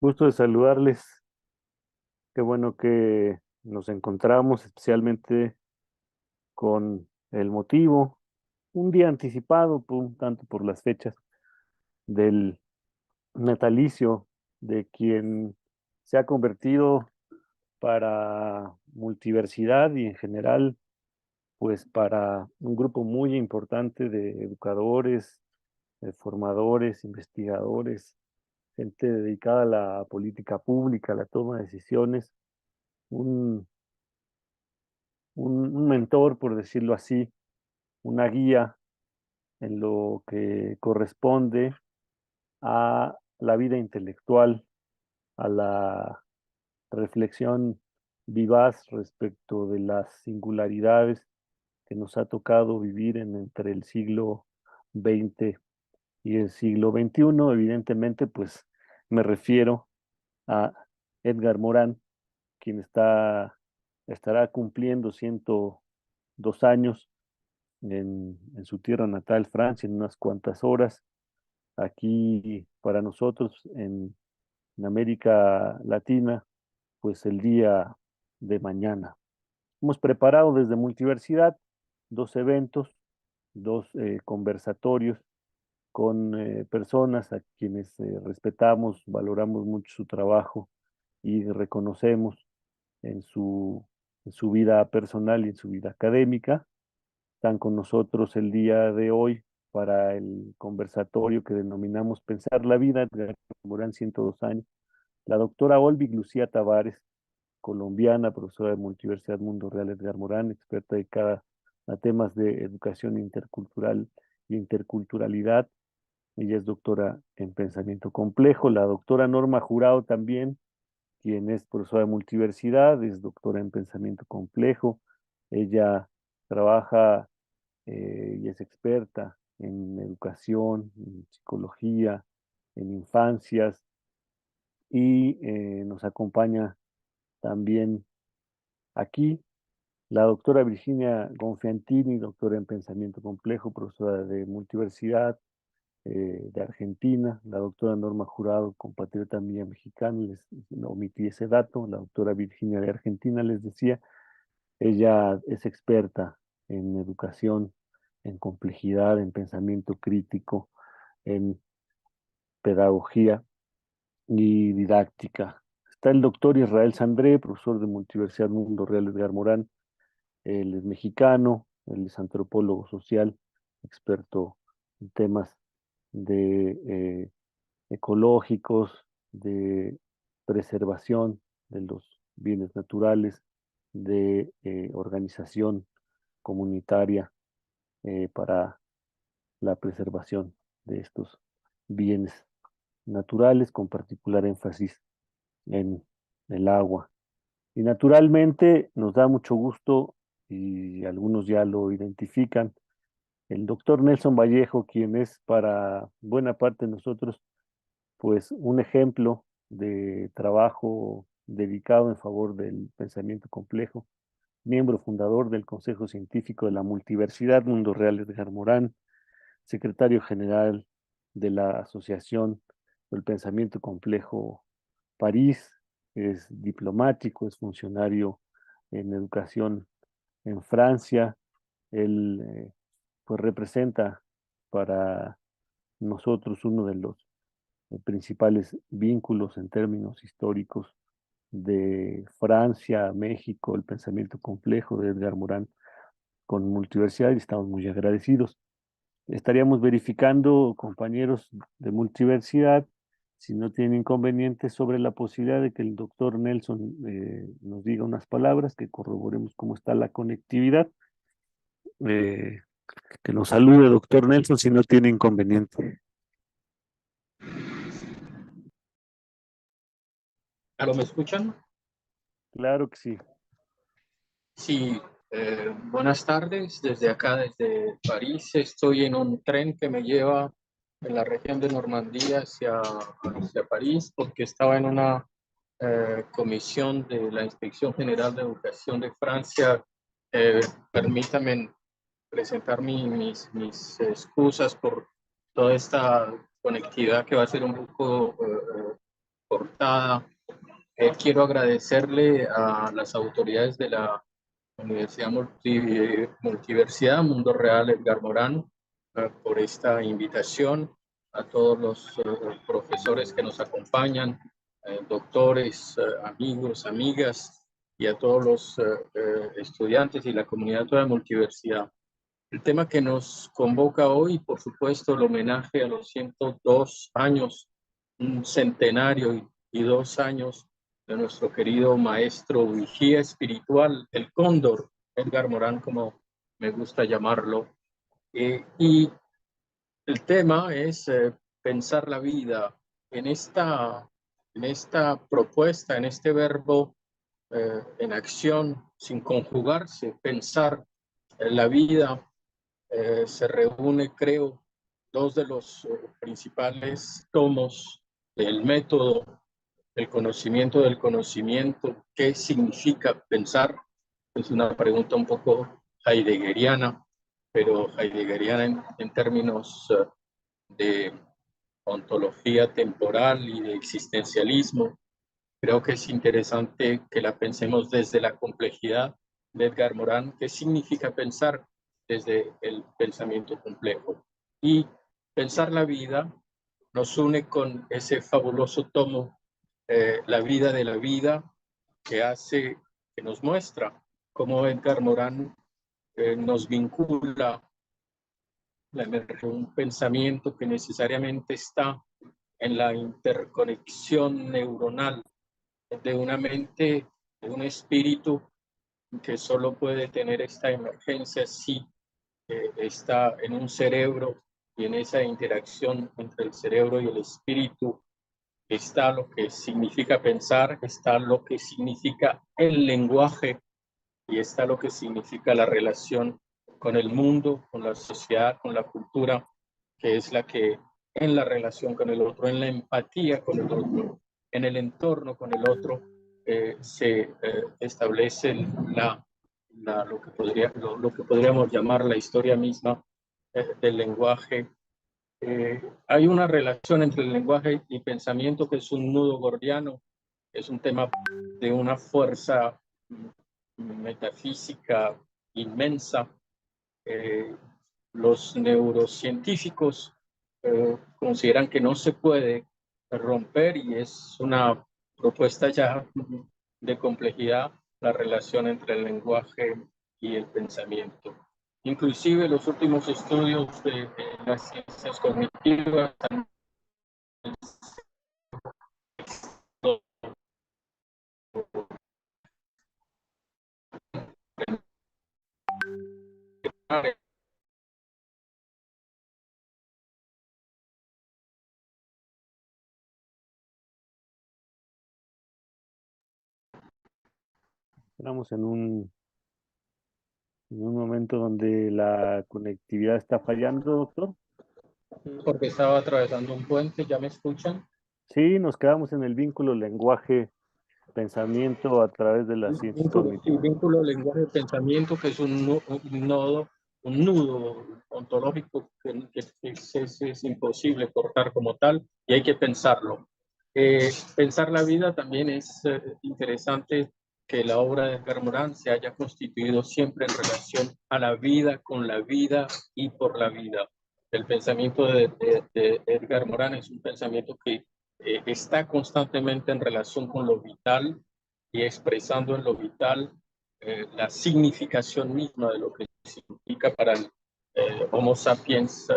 Gusto de saludarles. Qué bueno que nos encontramos, especialmente con el motivo, un día anticipado, un tanto por las fechas del natalicio de quien se ha convertido para multiversidad y en general, pues para un grupo muy importante de educadores, de formadores, investigadores, gente dedicada a la política pública, a la toma de decisiones, un un mentor, por decirlo así, una guía en lo que corresponde a la vida intelectual, a la reflexión vivaz respecto de las singularidades que nos ha tocado vivir entre el siglo XX y el siglo XXI. Evidentemente, pues me refiero a Edgar Morán, quien estará cumpliendo 102 años en su tierra natal, Francia, en unas cuantas horas. Aquí para nosotros en América Latina, pues el día de mañana. Hemos preparado desde Multiversidad dos eventos, dos conversatorios con personas a quienes respetamos, valoramos mucho su trabajo y reconocemos en en su vida personal y en su vida académica. Están con nosotros el día de hoy para el conversatorio que denominamos Pensar la Vida, de Morán 102 años, la doctora Olvig Lucía Tavares, colombiana, profesora de Multiversidad Mundo Real Edgar Morán, experta dedicada a temas de educación intercultural y interculturalidad. Ella es doctora en pensamiento complejo. La doctora Norma Jurado también, quien es profesora de multiversidad, es doctora en pensamiento complejo. Ella trabaja y es experta en educación, en psicología, en infancias y nos acompaña también aquí la doctora Virginia Gonfiantini, doctora en pensamiento complejo, profesora de multiversidad de Argentina, la doctora Norma Jurado, compatriota mía mexicana, omití ese dato, la doctora Virginia de Argentina, les decía. Ella es experta en educación, en complejidad, en pensamiento crítico, en pedagogía y didáctica. Está el doctor Israel Sandré, profesor de Multiversidad Mundo Real Edgar Morán. Él es mexicano, él es antropólogo social, experto en temas de ecológicos, de preservación de los bienes naturales, de organización comunitaria para la preservación de estos bienes naturales, con particular énfasis en el agua. Y naturalmente nos da mucho gusto, y algunos ya lo identifican, el doctor Nelson Vallejo, quien es para buena parte de nosotros, pues un ejemplo de trabajo dedicado en favor del pensamiento complejo, miembro fundador del Consejo Científico de la Multiversidad Mundo Real Edgar Morán, secretario general de la Asociación del Pensamiento Complejo París, es diplomático, es funcionario en educación en Francia. Él pues representa para nosotros uno de los principales vínculos en términos históricos de Francia a México, el pensamiento complejo de Edgar Morán con Multiversidad, y estamos muy agradecidos. Estaríamos verificando, compañeros de Multiversidad, si no tienen inconvenientes, sobre la posibilidad de que el doctor Nelson nos diga unas palabras, que corroboremos cómo está la conectividad. Eh, que nos salude, doctor Nelson, si no tiene inconveniente. ¿Aló, me escuchan? Claro que sí. Sí, buenas tardes. Desde acá, desde París, estoy en un tren que me lleva en la región de Normandía hacia París, porque estaba en una comisión de la Inspección General de Educación de Francia. Permítame presentar mis excusas por toda esta conectividad que va a ser un poco portada. Quiero agradecerle a las autoridades de la Universidad Multiversidad Mundo Real Edgar Morán por esta invitación, a todos los profesores que nos acompañan, doctores, amigos, amigas, y a todos los estudiantes y la comunidad toda de multiversidad. El tema que nos convoca hoy, por supuesto, el homenaje a los 102 años, un centenario y 2 años de nuestro querido maestro vigía espiritual, el Cóndor, Edgar Morán, como me gusta llamarlo. Y el tema es pensar la vida en esta propuesta, en este verbo en acción, sin conjugarse, pensar la vida. Se reúne, creo, dos de los principales tomos del método, el conocimiento del conocimiento. ¿Qué significa pensar? Es una pregunta un poco heideggeriana, pero heideggeriana en términos de ontología temporal y de existencialismo. Creo que es interesante que la pensemos desde la complejidad de Edgar Morán. ¿Qué significa pensar desde el pensamiento complejo? Y pensar la vida nos une con ese fabuloso tomo, La vida de la vida, que nos muestra cómo Edgar Morán nos vincula la emergencia, un pensamiento que necesariamente está en la interconexión neuronal de una mente, de un espíritu que solo puede tener esta emergencia si está en un cerebro, y en esa interacción entre el cerebro y el espíritu está lo que significa pensar, está lo que significa el lenguaje y está lo que significa la relación con el mundo, con la sociedad, con la cultura, que es la que en la relación con el otro, en la empatía con el otro, en el entorno con el otro, se establece lo que podríamos llamar la historia misma del lenguaje. Hay una relación entre el lenguaje y pensamiento que es un nudo gordiano, es un tema de una fuerza metafísica inmensa. Los neurocientíficos consideran que no se puede romper, y es una propuesta ya de complejidad, la relación entre el lenguaje y el pensamiento. Inclusive los últimos estudios de las ciencias cognitivas han Estamos en un momento donde la conectividad está fallando, doctor. porque estaba atravesando un puente. ¿Ya me escuchan? Sí, nos quedamos en el vínculo lenguaje-pensamiento a través de las ciencias cognitivas. Vínculo lenguaje-pensamiento, que es un nodo, un nudo ontológico es imposible cortar como tal, y hay que pensarlo. Pensar la vida también es interesante, que la obra de Edgar Morán se haya constituido siempre en relación a la vida, con la vida y por la vida. El pensamiento de Edgar Morán es un pensamiento que está constantemente en relación con lo vital y expresando en lo vital la significación misma de lo que significa para el Homo sapiens,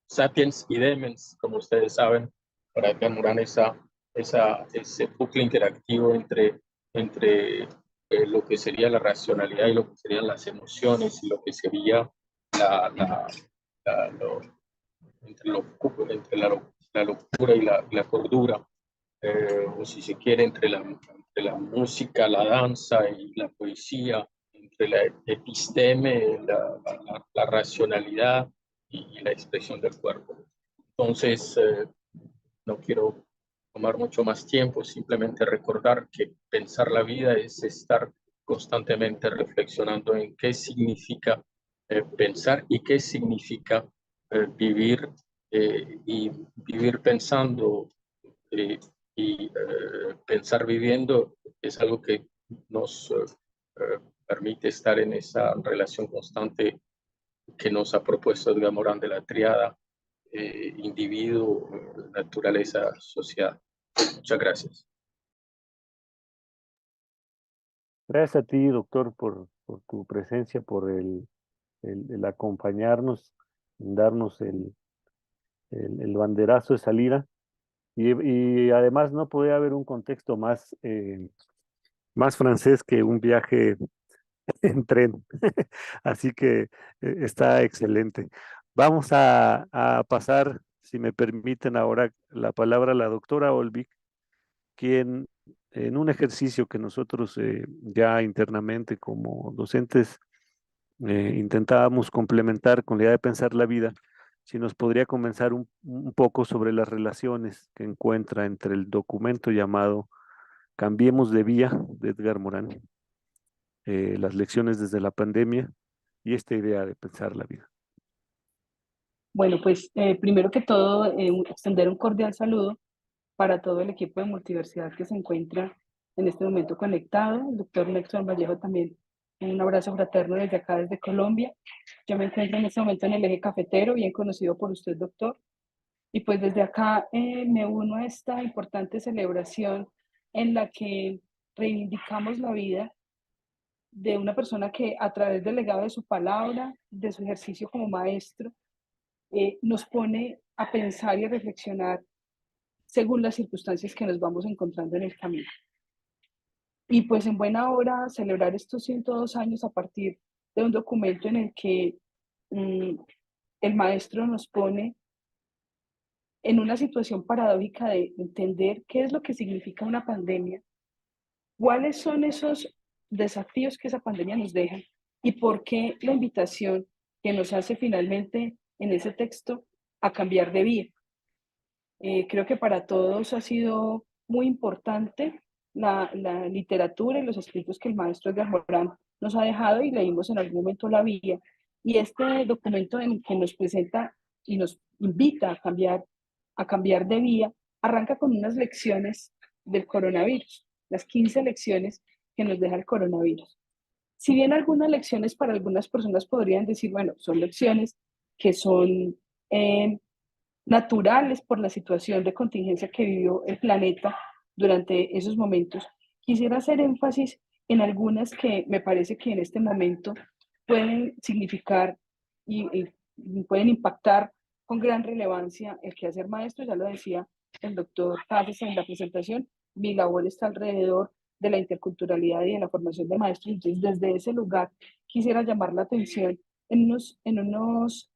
sapiens y demens, como ustedes saben, para Edgar Morán, ese bucle interactivo entre lo que sería la racionalidad y lo que serían las emociones, y lo que sería la, la, la, lo, entre la locura y la cordura, o si se quiere, entre la música, la danza y la poesía, entre la episteme, la racionalidad y la expresión del cuerpo. Entonces, no quiero tomar mucho más tiempo, simplemente recordar que pensar la vida es estar constantemente reflexionando en qué significa pensar y qué significa vivir, y vivir pensando, eh, y pensar viviendo es algo que nos permite estar en esa relación constante que nos ha propuesto Edgar Morán de la triada individuo, naturaleza, sociedad. Muchas gracias. Gracias a ti, doctor, por tu presencia, por el acompañarnos, en darnos el banderazo de salida. Y además no podía haber un contexto más francés que un viaje en tren. Así que está excelente. Vamos a pasar, si me permiten ahora, la palabra a la doctora Olvik, quien en un ejercicio que nosotros ya internamente como docentes intentábamos complementar con la idea de pensar la vida, si nos podría comenzar un poco sobre las relaciones que encuentra entre el documento llamado Cambiemos de Vía de Edgar Morán, las lecciones desde la pandemia y esta idea de pensar la vida. Bueno, pues primero que todo, extender un cordial saludo para todo el equipo de Multiversidad que se encuentra en este momento conectado. El doctor Néstor Vallejo también, un abrazo fraterno desde acá, desde Colombia. Yo me encuentro en este momento en el eje cafetero, bien conocido por usted, doctor. Y pues desde acá me uno a esta importante celebración en la que reivindicamos la vida de una persona que a través del legado de su palabra, de su ejercicio como maestro, nos pone a pensar y a reflexionar según las circunstancias que nos vamos encontrando en el camino. Y pues en buena hora celebrar estos 102 años a partir de un documento en el que el maestro nos pone en una situación paradójica de entender qué es lo que significa una pandemia, cuáles son esos desafíos que esa pandemia nos deja y por qué la invitación que nos hace finalmente en ese texto a cambiar de vía. Creo que para todos ha sido muy importante la literatura y los escritos que el maestro Edgar Morán nos ha dejado y leímos en algún momento La Vía. Y este documento en que nos presenta y nos invita a cambiar de vía, arranca con unas lecciones del coronavirus, las 15 lecciones que nos deja el coronavirus. Si bien algunas lecciones para algunas personas podrían decir, bueno, son lecciones que son naturales por la situación de contingencia que vivió el planeta durante esos momentos, quisiera hacer énfasis en algunas que me parece que en este momento pueden significar y pueden impactar con gran relevancia el quehacer maestro. Ya lo decía el doctor Cáceres en la presentación, mi labor está alrededor de la interculturalidad y de la formación de maestros. Entonces, desde ese lugar quisiera llamar la atención en unos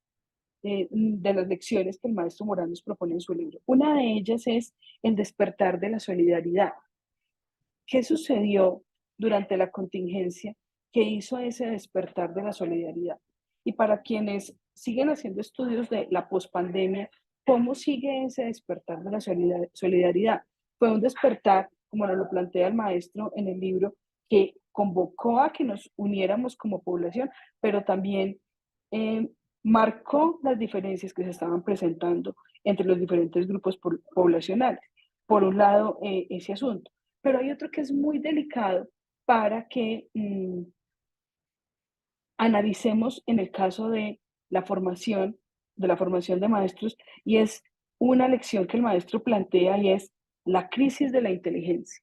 de las lecciones que el maestro Morán nos propone en su libro. Una de ellas es el despertar de la solidaridad. ¿Qué sucedió durante la contingencia que hizo ese despertar de la solidaridad? Y para quienes siguen haciendo estudios de la pospandemia, ¿cómo sigue ese despertar de la solidaridad? Fue un despertar, como nos lo plantea el maestro en el libro, que convocó a que nos uniéramos como población, pero también eh, marcó las diferencias que se estaban presentando entre los diferentes grupos poblacionales. Por un lado, ese asunto. Pero hay otro que es muy delicado para que analicemos en el caso de la formación de maestros, y es una lección que el maestro plantea y es la crisis de la inteligencia.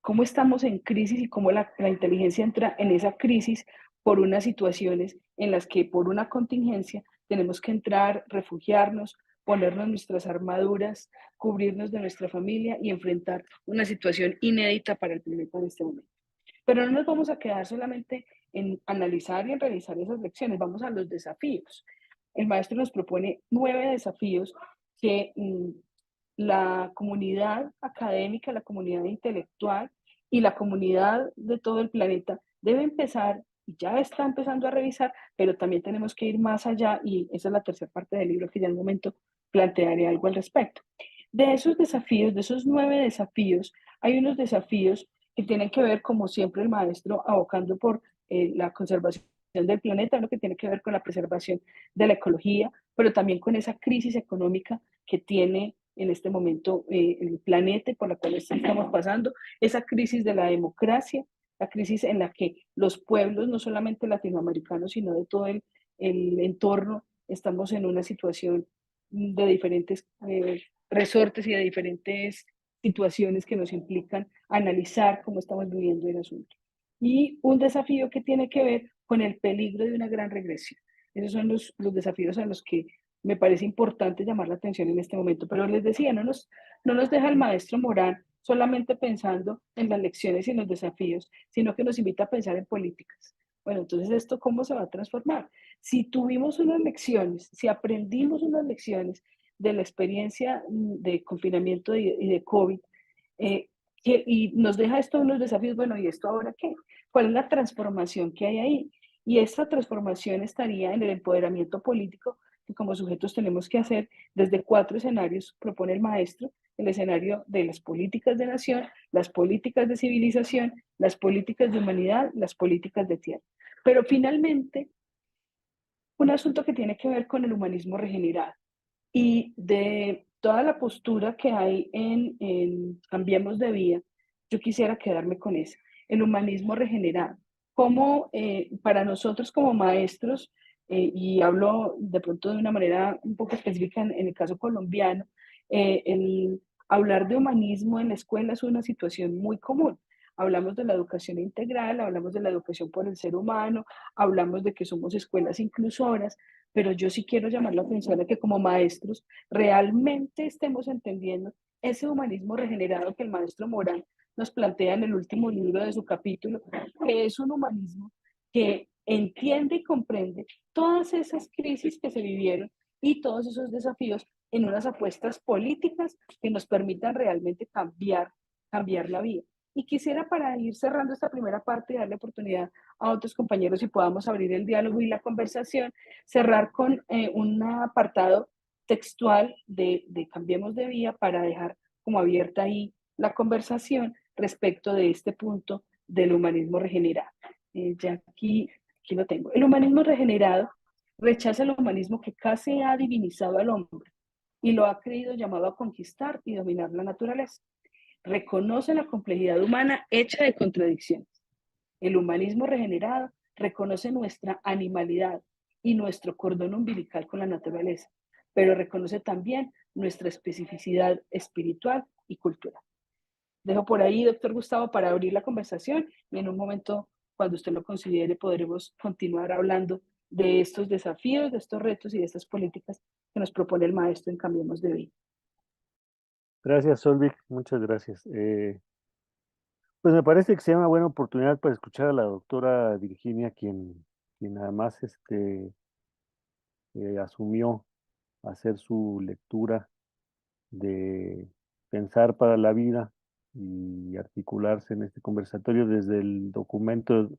Cómo estamos en crisis y cómo la inteligencia entra en esa crisis por unas situaciones en las que por una contingencia tenemos que entrar, refugiarnos, ponernos nuestras armaduras, cubrirnos de nuestra familia y enfrentar una situación inédita para el planeta en este momento. Pero no nos vamos a quedar solamente en analizar y en realizar esas lecciones, vamos a los desafíos. El maestro nos propone 9 desafíos que la comunidad académica, la comunidad intelectual y la comunidad de todo el planeta debe empezar, y ya está empezando a revisar, pero también tenemos que ir más allá y esa es la tercera parte del libro que ya en un momento plantearé algo al respecto. De esos desafíos, de esos 9 desafíos, hay unos desafíos que tienen que ver, como siempre, el maestro abocando por la conservación del planeta, lo que tiene que ver con la preservación de la ecología, pero también con esa crisis económica que tiene en este momento el planeta por la cual estamos pasando, esa crisis de la democracia, la crisis en la que los pueblos, no solamente latinoamericanos, sino de todo el entorno, estamos en una situación de diferentes resortes y de diferentes situaciones que nos implican analizar cómo estamos viviendo el asunto. Y un desafío que tiene que ver con el peligro de una gran regresión. Esos son los desafíos a los que me parece importante llamar la atención en este momento. Pero les decía, no nos deja el maestro Morán solamente pensando en las lecciones y en los desafíos, sino que nos invita a pensar en políticas. Bueno, entonces, ¿esto cómo se va a transformar? Si tuvimos unas lecciones, si aprendimos unas lecciones de la experiencia de confinamiento y de COVID, y nos deja esto unos desafíos, bueno, ¿y esto ahora qué? ¿Cuál es la transformación que hay ahí? Y esta transformación estaría en el empoderamiento político que como sujetos tenemos que hacer desde 4 escenarios, propone el maestro: el escenario de las políticas de nación, las políticas de civilización, las políticas de humanidad, las políticas de tierra. Pero finalmente, un asunto que tiene que ver con el humanismo regenerado y de toda la postura que hay en Cambiemos de Vía, yo quisiera quedarme con eso, el humanismo regenerado. Como para nosotros como maestros, y hablo de pronto de una manera un poco específica en el caso colombiano, el hablar de humanismo en la escuela es una situación muy común. Hablamos de la educación integral, hablamos de la educación por el ser humano, hablamos de que somos escuelas inclusoras, pero yo sí quiero llamar la atención a que como maestros realmente estemos entendiendo ese humanismo regenerado que el maestro Morán nos plantea en el último libro de su capítulo, que es un humanismo que entiende y comprende todas esas crisis que se vivieron y todos esos desafíos en unas apuestas políticas que nos permitan realmente cambiar la vida. Y quisiera, para ir cerrando esta primera parte y darle oportunidad a otros compañeros y podamos abrir el diálogo y la conversación, cerrar con un apartado textual de Cambiemos de Vía para dejar como abierta ahí la conversación respecto de este punto del humanismo regenerado. Ya aquí lo tengo. El humanismo regenerado rechaza el humanismo que casi ha divinizado al hombre y lo ha creído llamado a conquistar y dominar la naturaleza. Reconoce la complejidad humana hecha de contradicciones. El humanismo regenerado reconoce nuestra animalidad y nuestro cordón umbilical con la naturaleza, pero reconoce también nuestra especificidad espiritual y cultural. Dejo por ahí, doctor Gustavo, para abrir la conversación y en un momento, cuando usted lo considere, podremos continuar hablando de estos desafíos, de estos retos y de estas políticas que nos propone el maestro en Cambiemos de Vida. Gracias, Solvik, muchas gracias. Pues me parece que sea una buena oportunidad para escuchar a la doctora Virginia, quien además asumió hacer su lectura de Pensar para la Vida y articularse en este conversatorio desde el documento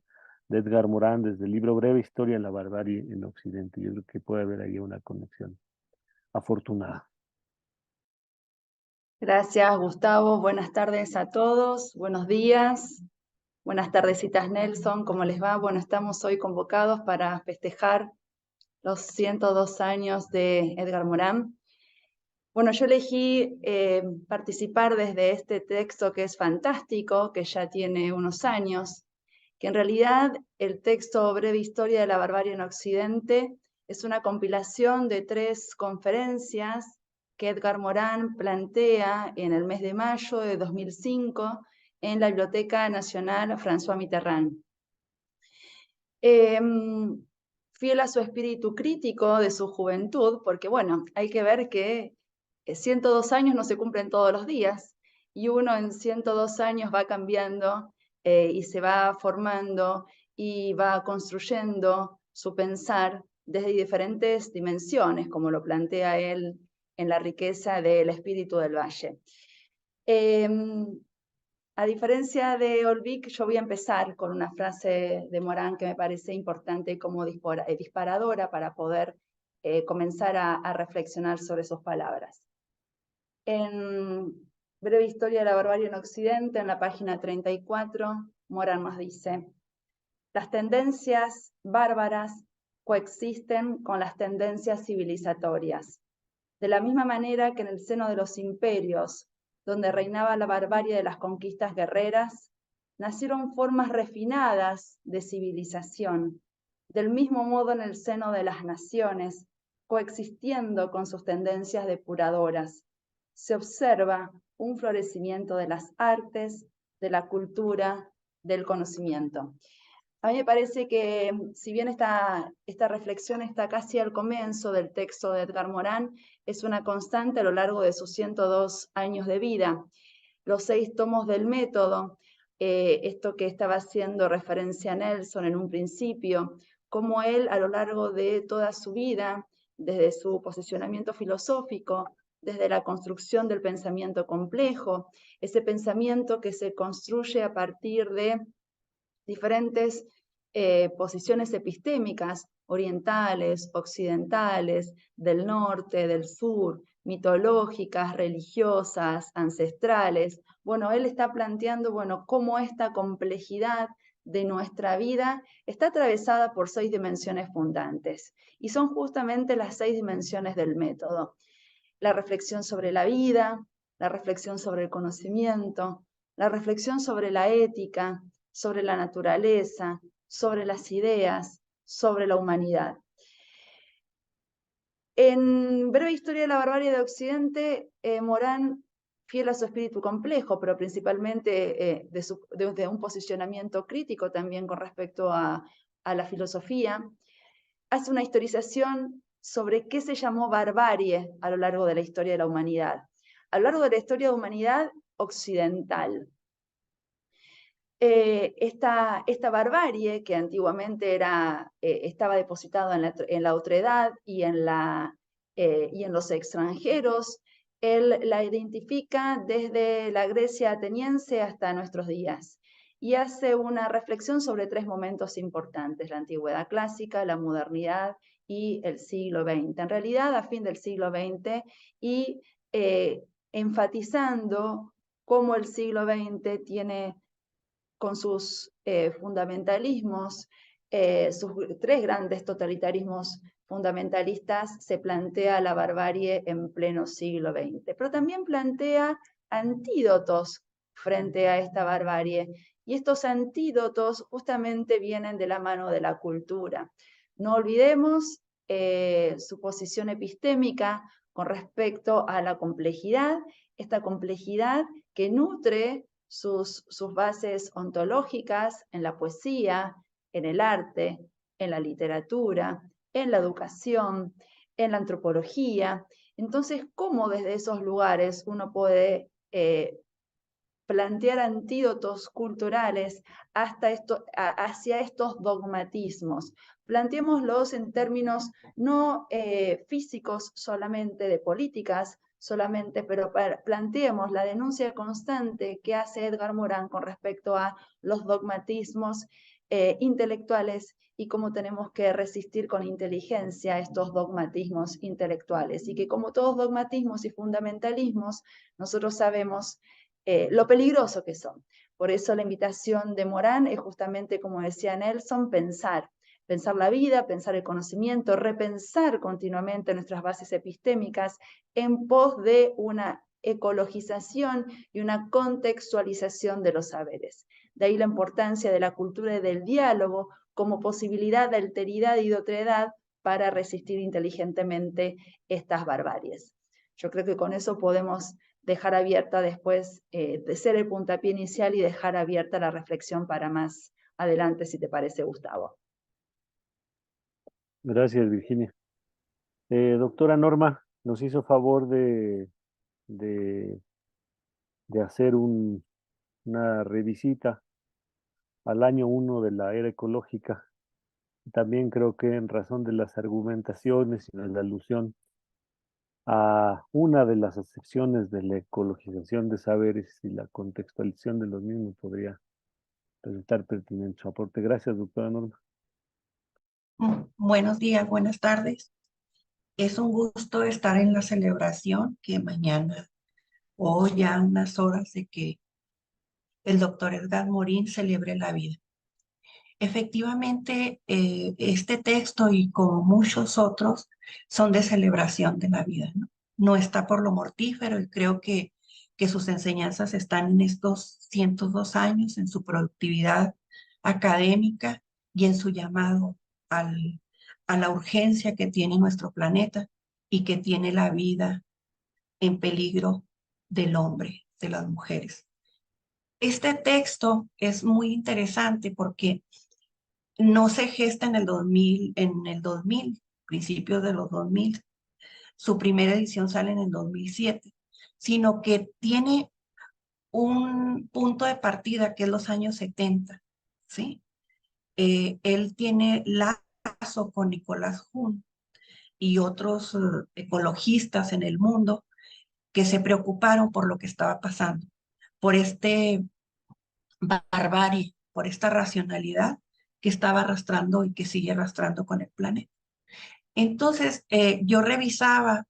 de Edgar Morán, desde el libro Breve Historia de la Barbarie en Occidente. Yo creo que puede haber ahí una conexión afortunada. Gracias, Gustavo. Buenas tardes a todos. Buenos días. Buenas tardecitas, Nelson. ¿Cómo les va? Bueno, estamos hoy convocados para festejar los 102 años de Edgar Morán. Bueno, yo elegí participar desde este texto que es fantástico, que ya tiene unos años, que en realidad el texto Breve Historia de la Barbarie en Occidente es una compilación de 3 conferencias que Edgar Morán plantea en el mes de mayo de 2005 en la Biblioteca Nacional François Mitterrand. Fiel a su espíritu crítico de su juventud, porque bueno, hay que ver que 102 años no se cumplen todos los días, y uno en 102 años va cambiando y se va formando y va construyendo su pensar desde diferentes dimensiones, como lo plantea él en La riqueza del espíritu del valle. A diferencia de Olvik, yo voy a empezar con una frase de Morán que me parece importante como disparadora para poder comenzar a reflexionar sobre sus palabras. En Breve Historia de la Barbarie en Occidente, en la página 34, Morán nos dice: las tendencias bárbaras coexisten con las tendencias civilizatorias. De la misma manera que en el seno de los imperios, donde reinaba la barbarie de las conquistas guerreras, nacieron formas refinadas de civilización, del mismo modo en el seno de las naciones, coexistiendo con sus tendencias depuradoras. Se observa un florecimiento de las artes, de la cultura, del conocimiento. A mí me parece que, si bien esta reflexión está casi al comienzo del texto de Edgar Morin, es una constante a lo largo de sus 102 años de vida. Los 6 tomos del método, esto que estaba haciendo referencia a Nelson en un principio, cómo él a lo largo de toda su vida, desde su posicionamiento filosófico, desde la construcción del pensamiento complejo, ese pensamiento que se construye a partir de diferentes posiciones epistémicas, orientales, occidentales, del norte, del sur, mitológicas, religiosas, ancestrales. Bueno, él está planteando, bueno, cómo esta complejidad de nuestra vida está atravesada por 6 dimensiones fundantes, y son justamente las 6 dimensiones del método. La reflexión sobre la vida, la reflexión sobre el conocimiento, la reflexión sobre la ética, sobre la naturaleza, sobre las ideas, sobre la humanidad. En Breve Historia de la Barbarie de Occidente, Morin, fiel a su espíritu complejo, pero principalmente desde un posicionamiento crítico también con respecto a la filosofía, hace una historización sobre qué se llamó barbarie a lo largo de la historia de la humanidad, a lo largo de la historia de la humanidad occidental. Esta barbarie, que antiguamente estaba depositada en la otredad y en los extranjeros, él la identifica desde la Grecia ateniense hasta nuestros días, y hace una reflexión sobre 3 momentos importantes: la antigüedad clásica, la modernidad y el siglo XX. En realidad, a fin del siglo XX, y enfatizando cómo el siglo XX tiene, con sus fundamentalismos, sus 3 grandes totalitarismos fundamentalistas, se plantea la barbarie en pleno siglo XX, pero también plantea antídotos frente a esta barbarie, y estos antídotos justamente vienen de la mano de la cultura. No olvidemos su posición epistémica con respecto a la complejidad, esta complejidad que nutre sus bases ontológicas en la poesía, en el arte, en la literatura, en la educación, en la antropología. Entonces, ¿cómo desde esos lugares uno puede plantear antídotos culturales hacia estos dogmatismos? Planteémoslos en términos no físicos solamente, de políticas solamente, pero planteemos la denuncia constante que hace Edgar Morin con respecto a los dogmatismos intelectuales, y cómo tenemos que resistir con inteligencia estos dogmatismos intelectuales, y que, como todos dogmatismos y fundamentalismos, nosotros sabemos lo peligroso que son. Por eso la invitación de Morin es justamente, como decía Nelson, pensar la vida, pensar el conocimiento, repensar continuamente nuestras bases epistémicas en pos de una ecologización y una contextualización de los saberes. De ahí la importancia de la cultura y del diálogo como posibilidad de alteridad y de otredad para resistir inteligentemente estas barbaries. Yo creo que con eso podemos dejar abierta, después de ser el puntapié inicial, y dejar abierta la reflexión para más adelante, si te parece, Gustavo. Gracias, Virginia. Doctora Norma, nos hizo favor de hacer una revisita al año 1 de la era ecológica. También creo que, en razón de las argumentaciones y de la alusión a una de las acepciones de la ecologización de saberes y la contextualización de los mismos, podría resultar pertinente su aporte. Gracias, doctora Norma. Buenos días, buenas tardes. Es un gusto estar en la celebración que mañana, o ya unas horas de que el doctor Edgar Morin celebre la vida. Efectivamente, este texto, y como muchos otros, son de celebración de la vida, ¿no? no está por lo mortífero, y creo que sus enseñanzas están en estos 102 años, en su productividad académica y en su llamado a la urgencia que tiene nuestro planeta y que tiene la vida en peligro del hombre, de las mujeres. Este texto es muy interesante porque no se gesta en el 2000, principios de los 2000. Su primera edición sale en el 2007, sino que tiene un punto de partida que es los años 70, ¿sí? Él tiene lazo con Nicolás Huhn y otros ecologistas en el mundo que se preocuparon por lo que estaba pasando, por este barbarie, por esta racionalidad que estaba arrastrando y que sigue arrastrando con el planeta. Entonces, yo revisaba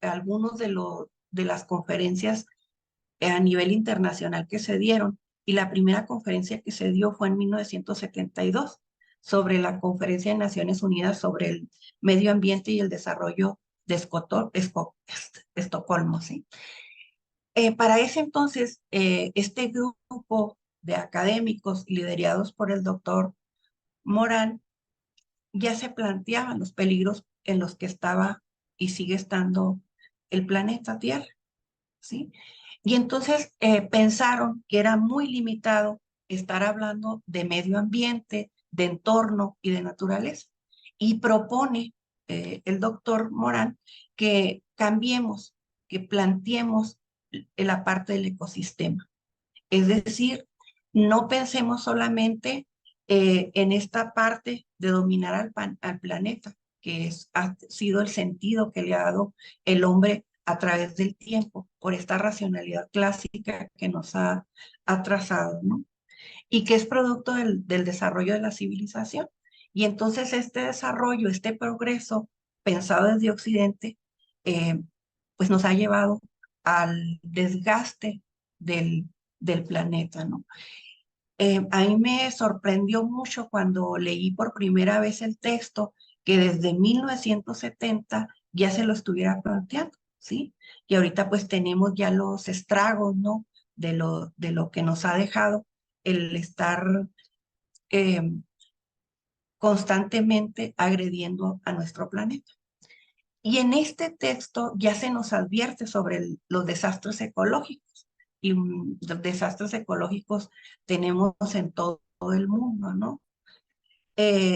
algunos de las conferencias a nivel internacional que se dieron, y la primera conferencia que se dio fue en 1972 sobre la Conferencia de Naciones Unidas sobre el Medio Ambiente y el Desarrollo de Estocolmo, ¿sí? Para ese entonces, este grupo de académicos liderados por el doctor Morán ya se planteaban los peligros en los que estaba y sigue estando el planeta Tierra, ¿sí? Y entonces pensaron que era muy limitado estar hablando de medio ambiente, de entorno y de naturaleza. Y propone el doctor Morán que cambiemos, que planteemos la parte del ecosistema. Es decir, no pensemos solamente en esta parte de dominar al planeta, que ha sido el sentido que le ha dado el hombre a través del tiempo, por esta racionalidad clásica que nos ha trazado, ¿no? Y que es producto del desarrollo de la civilización. Y entonces este desarrollo, este progreso pensado desde Occidente, eh, pues nos ha llevado al desgaste del planeta, ¿no? A mí me sorprendió mucho cuando leí por primera vez el texto que desde 1970 ya se lo estuviera planteando, ¿sí? Y ahorita pues tenemos ya los estragos, ¿no? De lo que nos ha dejado el estar eh, constantemente agrediendo a nuestro planeta. Y en este texto ya se nos advierte sobre los desastres ecológicos. Y los desastres ecológicos tenemos en todo el mundo, ¿no?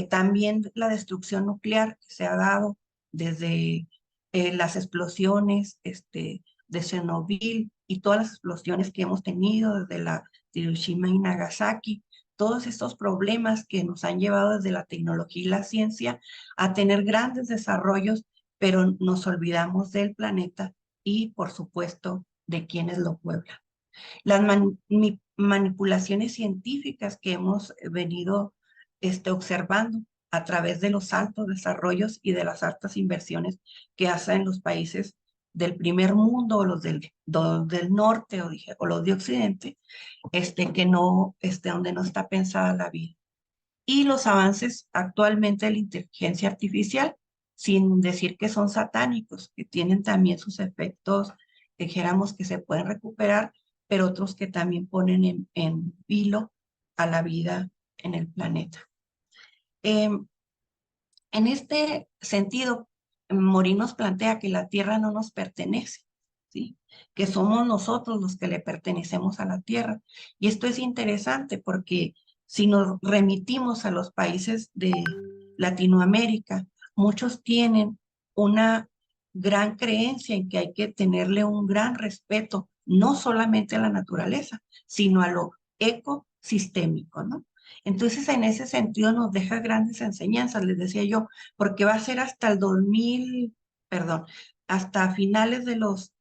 También la destrucción nuclear que se ha dado desde las explosiones de Chernobyl y todas las explosiones que hemos tenido desde la de Hiroshima y Nagasaki, todos estos problemas que nos han llevado desde la tecnología y la ciencia a tener grandes desarrollos, pero nos olvidamos del planeta y, por supuesto, de quienes lo pueblan. Las manipulaciones científicas que hemos venido observando a través de los altos desarrollos y de las altas inversiones que hacen los países del primer mundo o los del norte o los de occidente, que no, donde no está pensada la vida. Y los avances actualmente de la inteligencia artificial, sin decir que son satánicos, que tienen también sus efectos, dijéramos que se pueden recuperar, pero otros que también ponen en vilo a la vida en el planeta. En este sentido, Morín nos plantea que la Tierra no nos pertenece, ¿sí? Que somos nosotros los que le pertenecemos a la Tierra. Y esto es interesante porque si nos remitimos a los países de Latinoamérica, muchos tienen una gran creencia en que hay que tenerle un gran respeto, no solamente a la naturaleza, sino a lo ecosistémico, ¿no? Entonces, en ese sentido nos deja grandes enseñanzas, les decía yo, porque va a ser hasta el 2000, perdón, hasta finales de los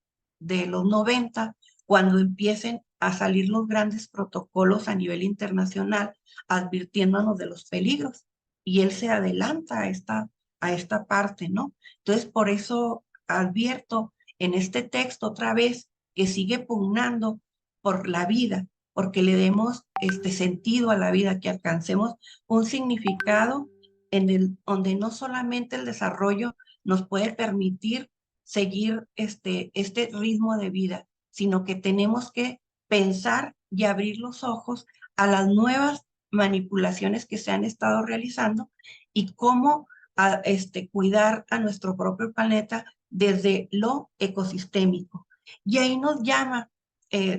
90, cuando empiecen a salir los grandes protocolos a nivel internacional advirtiéndonos de los peligros. Y él se adelanta a esta parte, ¿no? Entonces, por eso advierto en este texto otra vez que sigue pugnando por la vida, porque le demos este sentido a la vida, que alcancemos un significado donde no solamente el desarrollo nos puede permitir seguir este ritmo de vida, sino que tenemos que pensar y abrir los ojos a las nuevas manipulaciones que se han estado realizando y cómo cuidar a nuestro propio planeta desde lo ecosistémico. Y ahí nos llama,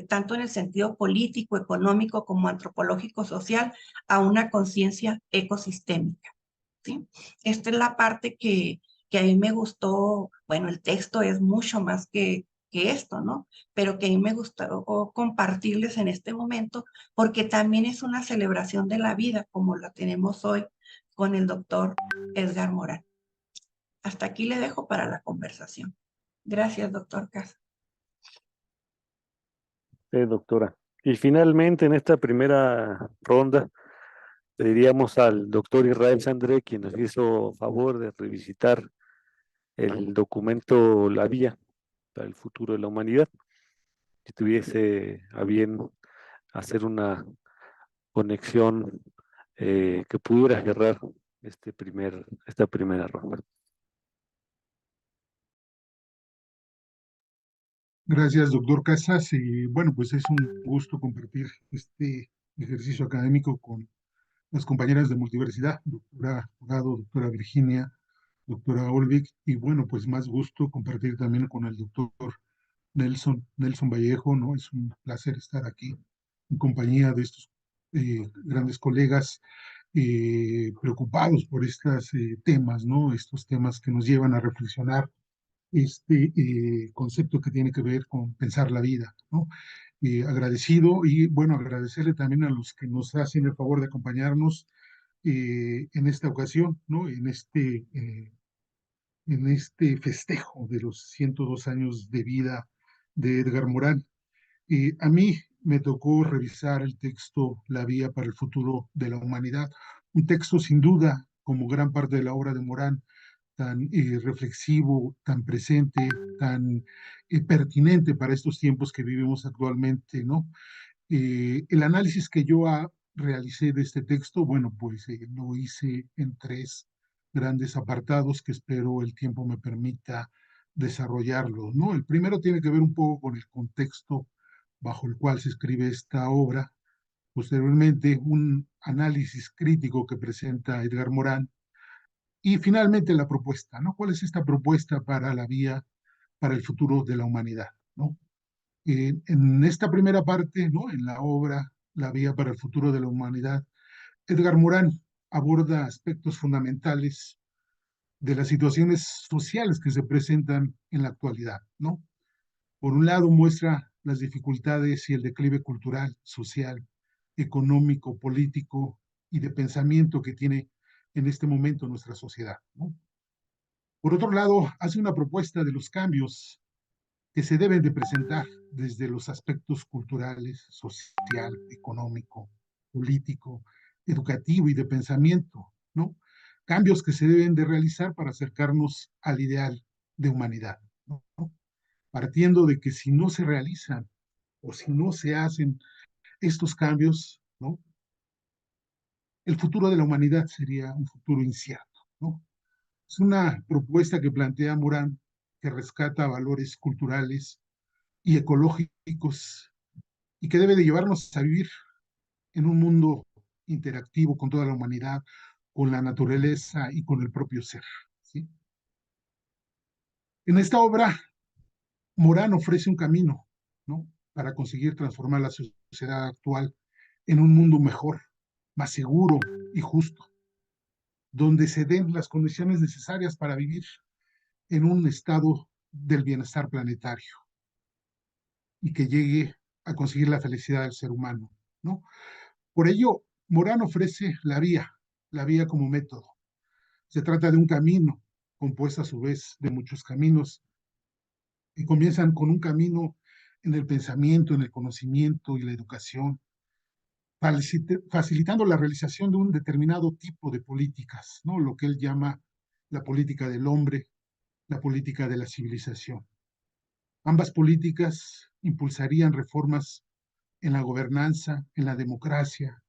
tanto en el sentido político, económico, como antropológico, social, a una conciencia ecosistémica, ¿sí? Esta es la parte que a mí me gustó. Bueno, el texto es mucho más que esto, ¿no? Pero que a mí me gustó compartirles en este momento, porque también es una celebración de la vida, como la tenemos hoy con el doctor Edgar Morán. Hasta aquí le dejo para la conversación. Gracias, doctor Casa. Doctora. Y finalmente, en esta primera ronda, pediríamos al doctor Israel Sandré, quien nos hizo favor de revisitar el documento La Vía para el futuro de la humanidad, si tuviese a bien hacer una conexión que pudiera cerrar esta primera ronda. Gracias, doctor Casas. Y bueno, pues es un gusto compartir este ejercicio académico con las compañeras de multiversidad, doctora Jurado, doctora Virginia, doctora Olvig, y bueno, pues más gusto compartir también con el doctor Nelson Vallejo, ¿no? Es un placer estar aquí en compañía de estos grandes colegas preocupados por estos temas, ¿no? Estos temas que nos llevan a reflexionar este concepto que tiene que ver con pensar la vida, ¿no? Agradecido y bueno, agradecerle también a los que nos hacen el favor de acompañarnos en esta ocasión, ¿no? En este festejo de los 102 años de vida de Edgar Morán. A mí me tocó revisar el texto La Vía para el Futuro de la Humanidad, un texto sin duda, como gran parte de la obra de Morán, tan reflexivo, tan presente, tan pertinente para estos tiempos que vivimos actualmente, ¿no? El análisis que yo realicé de este texto, bueno, pues lo hice en tres grandes apartados que espero el tiempo me permita desarrollarlos, ¿no? El primero tiene que ver un poco con el contexto bajo el cual se escribe esta obra. Posteriormente, un análisis crítico que presenta Edgar Morán. Y finalmente la propuesta, ¿no? ¿Cuál es esta propuesta para la vía, para el futuro de la humanidad, ¿no? En esta primera parte, ¿no? En la obra La vía para el futuro de la humanidad, Edgar Morán aborda aspectos fundamentales de las situaciones sociales que se presentan en la actualidad, ¿no? Por un lado, muestra las dificultades y el declive cultural, social, económico, político y de pensamiento que tiene en este momento nuestra sociedad, ¿no? Por otro lado, hace una propuesta de los cambios que se deben de presentar desde los aspectos culturales, social, económico, político, educativo y de pensamiento, ¿no? Cambios que se deben de realizar para acercarnos al ideal de humanidad, ¿no? Partiendo de que si no se realizan o si no se hacen estos cambios, ¿no? El futuro de la humanidad sería un futuro incierto, ¿no? Es una propuesta que plantea Morán, que rescata valores culturales y ecológicos y que debe de llevarnos a vivir en un mundo interactivo con toda la humanidad, con la naturaleza y con el propio ser, ¿sí? En esta obra, Morán ofrece un camino, ¿no? Para conseguir transformar la sociedad actual en un mundo mejor, más seguro y justo, donde se den las condiciones necesarias para vivir en un estado del bienestar planetario y que llegue a conseguir la felicidad del ser humano, ¿no? Por ello, Morán ofrece la vía como método. Se trata de un camino compuesto a su vez de muchos caminos que comienzan con un camino en el pensamiento, en el conocimiento y la educación, facilitando la realización de un determinado tipo de políticas, ¿no? Lo que él llama la política del hombre, la política de la civilización. Ambas políticas impulsarían reformas en la gobernanza, en la democracia,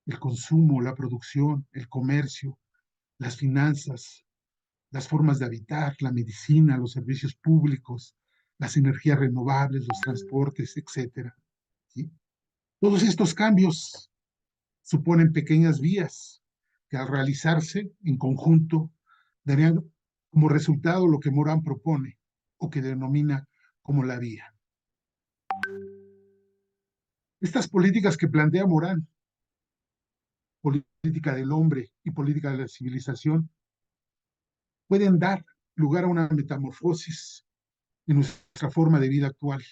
el consumo, la producción, el comercio, las finanzas, las formas de habitar, la medicina, los servicios públicos, las energías renovables, los transportes, etcétera, ¿sí? Todos estos cambios suponen pequeñas vías que al realizarse en conjunto darían como resultado lo que Morán propone o que denomina como la vía. Estas políticas que plantea Morán, política del hombre y política de la civilización, pueden dar lugar a una metamorfosis en nuestra forma de vida actual,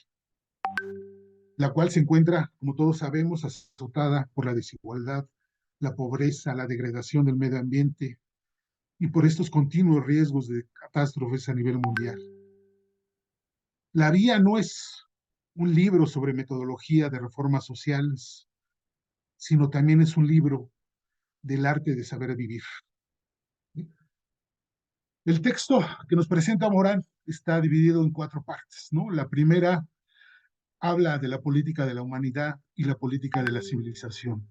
la cual se encuentra, como todos sabemos, azotada por la desigualdad, la pobreza, la degradación del medio ambiente y por estos continuos riesgos de catástrofes a nivel mundial. La vía no es un libro sobre metodología de reformas sociales, sino también es un libro del arte de saber vivir. El texto que nos presenta Morán está dividido en 4 partes, ¿no? La primera habla de la política de la humanidad y la política de la civilización.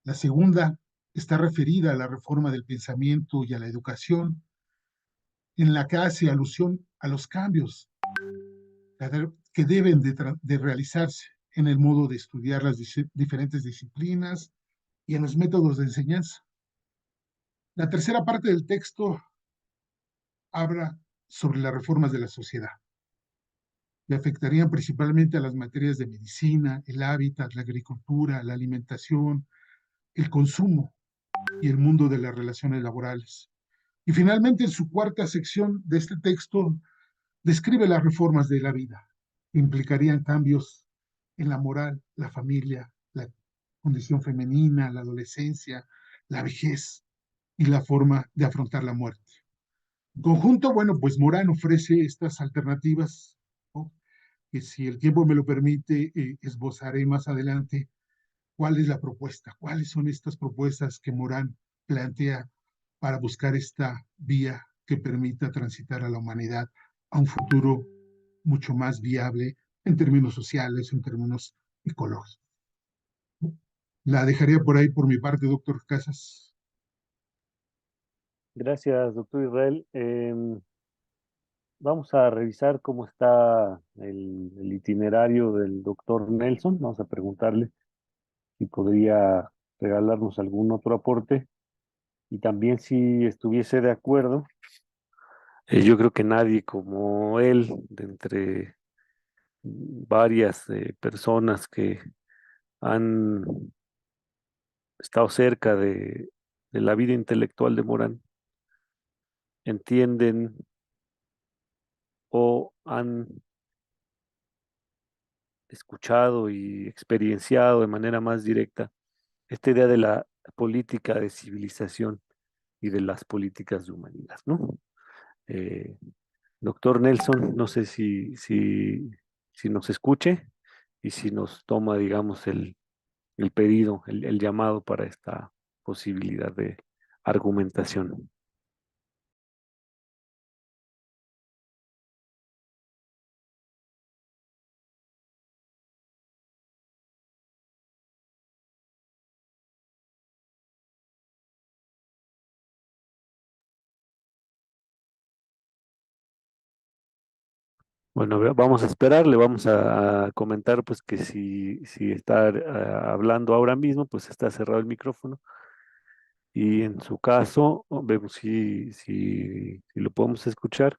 La segunda está referida a la reforma del pensamiento y a la educación, en la que hace alusión a los cambios que deben de realizarse en el modo de estudiar las diferentes disciplinas y en los métodos de enseñanza. La tercera parte del texto habla sobre las reformas de la sociedad, que afectarían principalmente a las materias de medicina, el hábitat, la agricultura, la alimentación, el consumo y el mundo de las relaciones laborales. Y finalmente, en su cuarta sección de este texto, describe las reformas de la vida, que implicarían cambios en la moral, la familia, la condición femenina, la adolescencia, la vejez y la forma de afrontar la muerte. En conjunto, bueno, pues Morán ofrece estas alternativas, ¿no? Que si el tiempo me lo permite, esbozaré más adelante cuál es la propuesta, cuáles son estas propuestas que Morán plantea para buscar esta vía que permita transitar a la humanidad a un futuro mucho más viable en términos sociales, en términos ecológicos. La dejaría por ahí por mi parte, doctor Casas. Gracias, doctor Israel. Vamos a revisar cómo está el itinerario del doctor Nelson. Vamos a preguntarle si podría regalarnos algún otro aporte y también si estuviese de acuerdo. Yo creo que nadie como él, de entre varias personas que han estado cerca de la vida intelectual de Morán, entienden o han escuchado y experienciado de manera más directa esta idea de la política de civilización y de las políticas de humanidad, ¿no? Eh, Doctor Nelson, no sé si nos escuche y si nos toma, digamos, el pedido, el llamado para esta posibilidad de argumentación. Bueno, vamos a esperar, le vamos a comentar pues que si está hablando ahora mismo, pues está cerrado el micrófono y en su caso vemos si lo podemos escuchar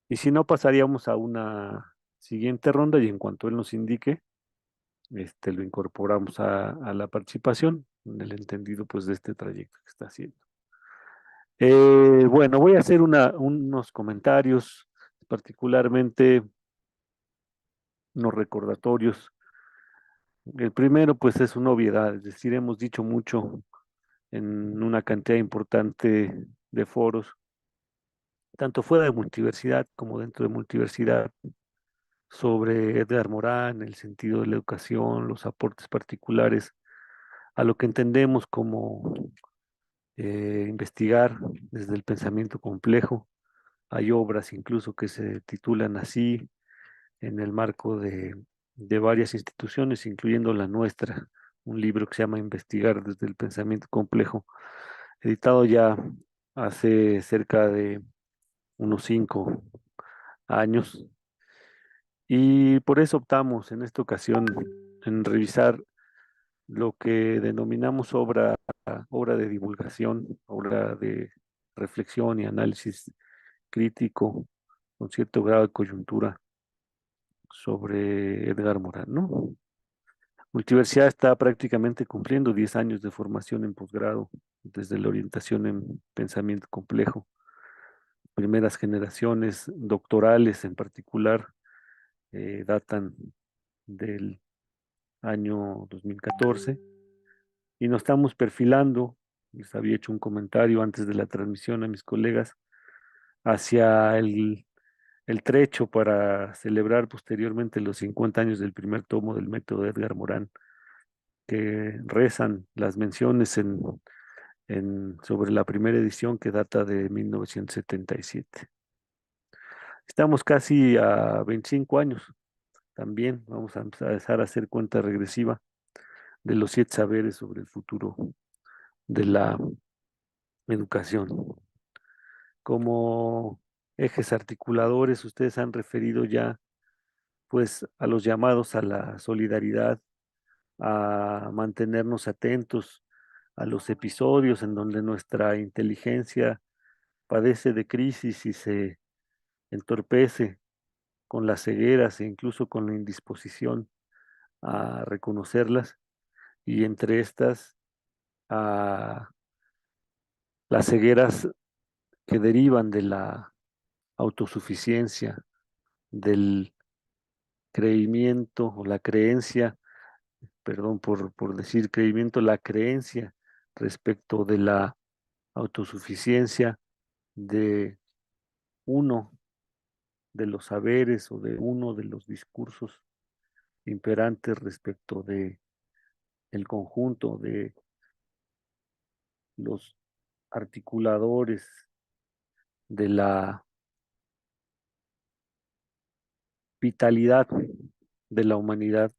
y si no pasaríamos a una siguiente ronda y en cuanto él nos indique, lo incorporamos a la participación en el entendido pues de este trayecto que está haciendo. Bueno, voy a hacer unos comentarios, particularmente unos recordatorios. El primero, pues, es una obviedad, es decir, hemos dicho mucho en una cantidad importante de foros, tanto fuera de multiversidad como dentro de multiversidad, sobre Edgar Morán, el sentido de la educación, los aportes particulares a lo que entendemos como investigar desde el pensamiento complejo. Hay obras incluso que se titulan así en el marco de varias instituciones, incluyendo la nuestra, un libro que se llama Investigar desde el pensamiento complejo, editado ya hace cerca de unos 5 años, y por eso optamos en esta ocasión en revisar lo que denominamos obra de divulgación, obra de reflexión y análisis crítico con cierto grado de coyuntura sobre Edgar Morin, ¿no? Multiversidad está prácticamente cumpliendo 10 años de formación en posgrado, desde la orientación en pensamiento complejo. Primeras generaciones doctorales en particular datan del año 2014 y nos estamos perfilando, les había hecho un comentario antes de la transmisión a mis colegas, hacia el trecho para celebrar posteriormente los 50 años del primer tomo del método de Edgar Morin, que rezan las menciones sobre la primera edición que data de 1977. Estamos casi a 25 años también, vamos a empezar a hacer cuenta regresiva de los 7 saberes sobre el futuro de la educación. Como ejes articuladores, ustedes han referido ya pues a los llamados a la solidaridad, a mantenernos atentos a los episodios en donde nuestra inteligencia padece de crisis y se entorpece con las cegueras e incluso con la indisposición a reconocerlas, y entre estas a las cegueras que derivan de la autosuficiencia, del creimiento o la creencia, perdón por decir creimiento, la creencia respecto de la autosuficiencia de uno de los saberes o de uno de los discursos imperantes respecto de el conjunto de los articuladores de la vitalidad de la humanidad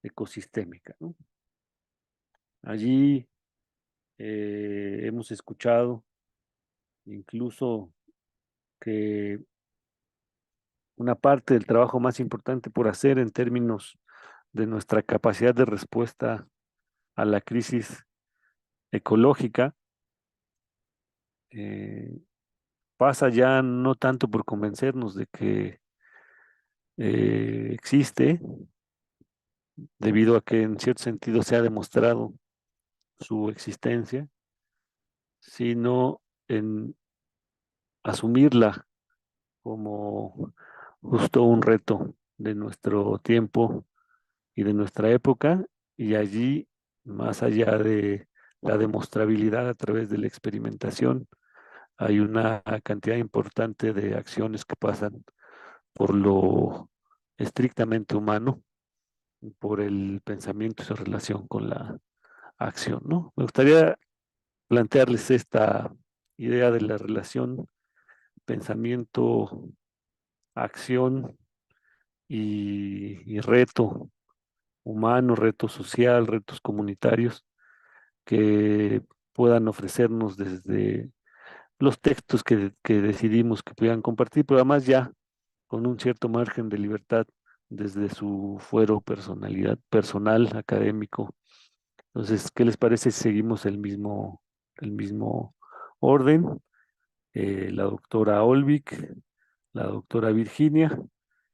ecosistémica, ¿no? Allí hemos escuchado incluso que una parte del trabajo más importante por hacer en términos de nuestra capacidad de respuesta a la crisis ecológica pasa ya no tanto por convencernos de que existe, debido a que en cierto sentido se ha demostrado su existencia, sino en asumirla como justo un reto de nuestro tiempo y de nuestra época, y allí, más allá de la demostrabilidad a través de la experimentación, hay una cantidad importante de acciones que pasan por lo estrictamente humano, por el pensamiento y su relación con la acción, ¿no? Me gustaría plantearles esta idea de la relación pensamiento, acción y reto humano, reto social, retos comunitarios que puedan ofrecernos desde los textos que decidimos que puedan compartir, pero además ya con un cierto margen de libertad desde su fuero personalidad, personal, académico. Entonces, ¿qué les parece si seguimos el mismo orden? La doctora Olvik, la doctora Virginia,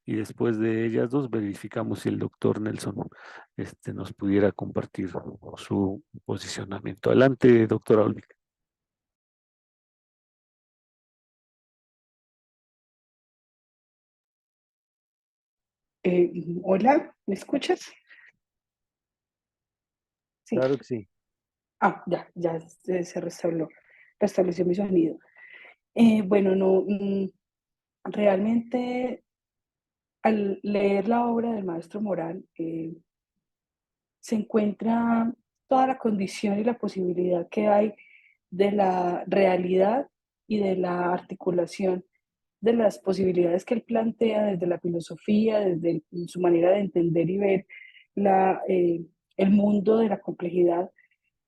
y después de ellas dos verificamos si el doctor Nelson nos pudiera compartir su posicionamiento. Adelante, doctora Olvik. Hola, ¿me escuchas? Sí. Claro que sí. Ya se restableció mi sonido. Bueno, no, realmente al leer la obra del maestro Moral, se encuentra toda la condición y la posibilidad que hay de la realidad y de la articulación de las posibilidades que él plantea desde la filosofía, desde su manera de entender y ver el mundo de la complejidad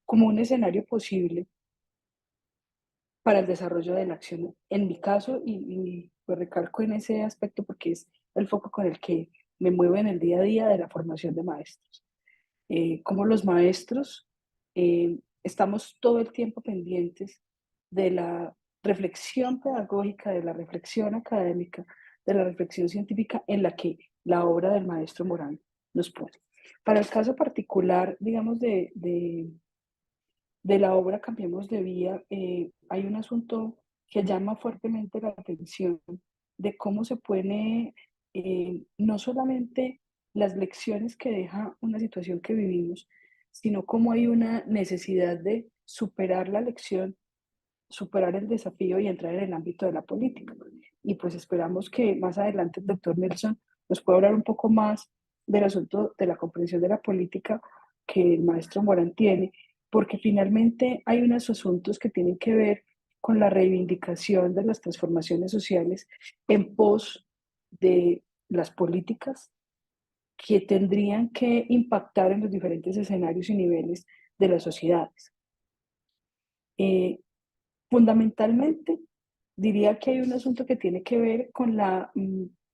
como un escenario posible para el desarrollo de la acción. En mi caso, y pues recalco en ese aspecto porque es el foco con el que me muevo en el día a día de la formación de maestros. Como los maestros estamos todo el tiempo pendientes de la reflexión pedagógica, de la reflexión académica, de la reflexión científica en la que la obra del maestro Morán nos pone. Para el caso particular, digamos, de la obra Cambiemos de Vía, hay un asunto que llama fuertemente la atención de cómo se pone no solamente las lecciones que deja una situación que vivimos, sino cómo hay una necesidad de superar la lección, superar el desafío y entrar en el ámbito de la política. Y pues esperamos que más adelante el doctor Nelson nos pueda hablar un poco más del asunto de la comprensión de la política que el maestro Morán tiene, porque finalmente hay unos asuntos que tienen que ver con la reivindicación de las transformaciones sociales en pos de las políticas que tendrían que impactar en los diferentes escenarios y niveles de las sociedades. Eh, Fundamentalmente, diría que hay un asunto que tiene que ver con la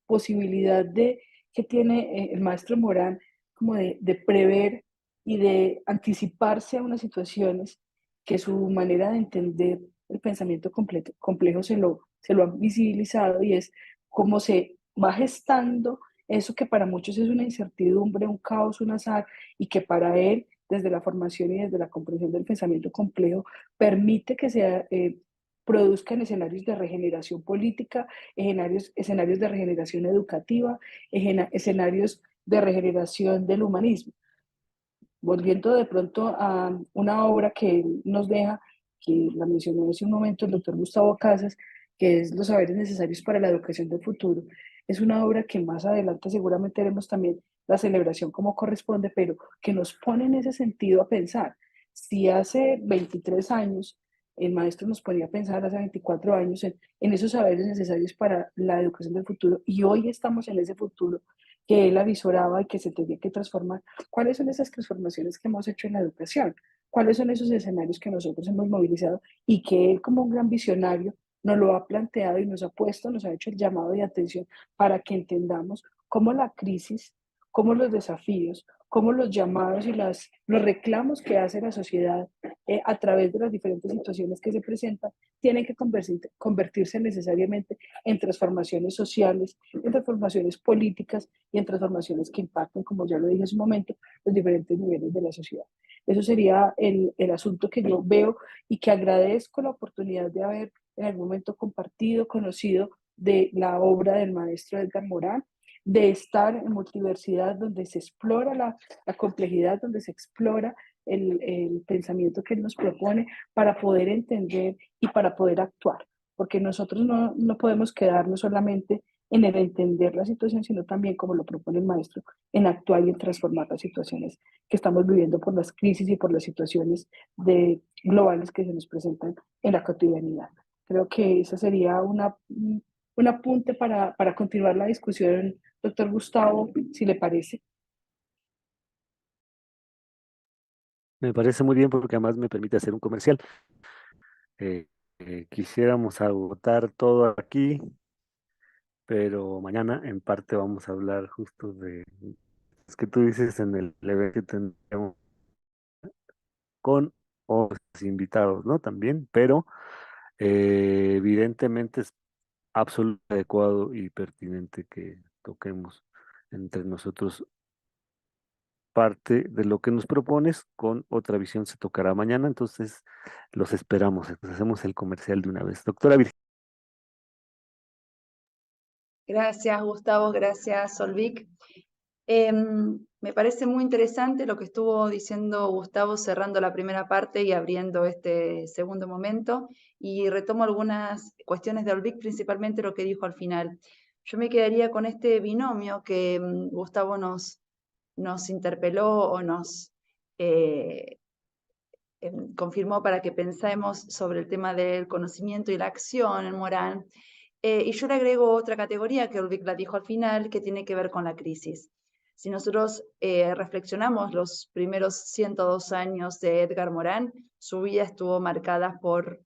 posibilidad que tiene el maestro Morán como de prever y de anticiparse a unas situaciones que su manera de entender el pensamiento complejo se lo ha visibilizado, y es cómo se va gestando eso que para muchos es una incertidumbre, un caos, un azar, y que para él, desde la formación y desde la comprensión del pensamiento complejo, permite que se produzcan escenarios de regeneración política, escenarios de regeneración educativa, escenarios de regeneración del humanismo. Volviendo de pronto a una obra que nos deja, que la mencionó hace un momento el doctor Gustavo Casas, que es Los saberes necesarios para la educación del futuro. Es una obra que más adelante seguramente haremos también la celebración como corresponde, pero que nos pone en ese sentido a pensar. Si hace 23 años el maestro nos ponía a pensar, hace 24 años, en esos saberes necesarios para la educación del futuro, y hoy estamos en ese futuro que él avisoraba y que se tenía que transformar. ¿Cuáles son esas transformaciones que hemos hecho en la educación? ¿Cuáles son esos escenarios que nosotros hemos movilizado y que él, como un gran visionario, nos lo ha planteado y nos ha puesto, nos ha hecho el llamado de atención para que entendamos cómo la crisis, cómo los desafíos, cómo los llamados y los reclamos que hace la sociedad a través de las diferentes situaciones que se presentan, tienen que convertirse necesariamente en transformaciones sociales, en transformaciones políticas y en transformaciones que impacten, como ya lo dije en su momento, los diferentes niveles de la sociedad. Eso sería el asunto que yo veo y que agradezco la oportunidad de haber en algún momento compartido, conocido de la obra del maestro Edgar Morán, de estar en Multiversidad, donde se explora la complejidad, donde se explora el pensamiento que él nos propone para poder entender y para poder actuar, porque nosotros no podemos quedarnos solamente en el entender la situación, sino también, como lo propone el maestro, en actuar y en transformar las situaciones que estamos viviendo por las crisis y por las situaciones globales que se nos presentan en la cotidianidad. Creo que esa sería un apunte para continuar la discusión, doctor Gustavo, si le parece. Me parece muy bien porque además me permite hacer un comercial. Eh, Quisiéramos agotar todo aquí, pero mañana en parte vamos a hablar justo de es que tú dices en el evento que tendremos con otros invitados, ¿no? También, pero evidentemente es absolutamente adecuado y pertinente que toquemos entre nosotros parte de lo que nos propones con otra visión se tocará mañana, entonces los esperamos, entonces hacemos el comercial de una vez. Doctora Virginia. Gracias, Gustavo, gracias, Solvic. Me parece muy interesante lo que estuvo diciendo Gustavo cerrando la primera parte y abriendo este segundo momento, y retomo algunas cuestiones de Olvic, principalmente lo que dijo al final. Yo me quedaría con este binomio que Gustavo nos interpeló o nos confirmó para que pensemos sobre el tema del conocimiento y la acción en Morán. Y yo le agrego otra categoría que Olvic la dijo al final, que tiene que ver con la crisis. Si nosotros reflexionamos los primeros 102 años de Edgar Morán, su vida estuvo marcada por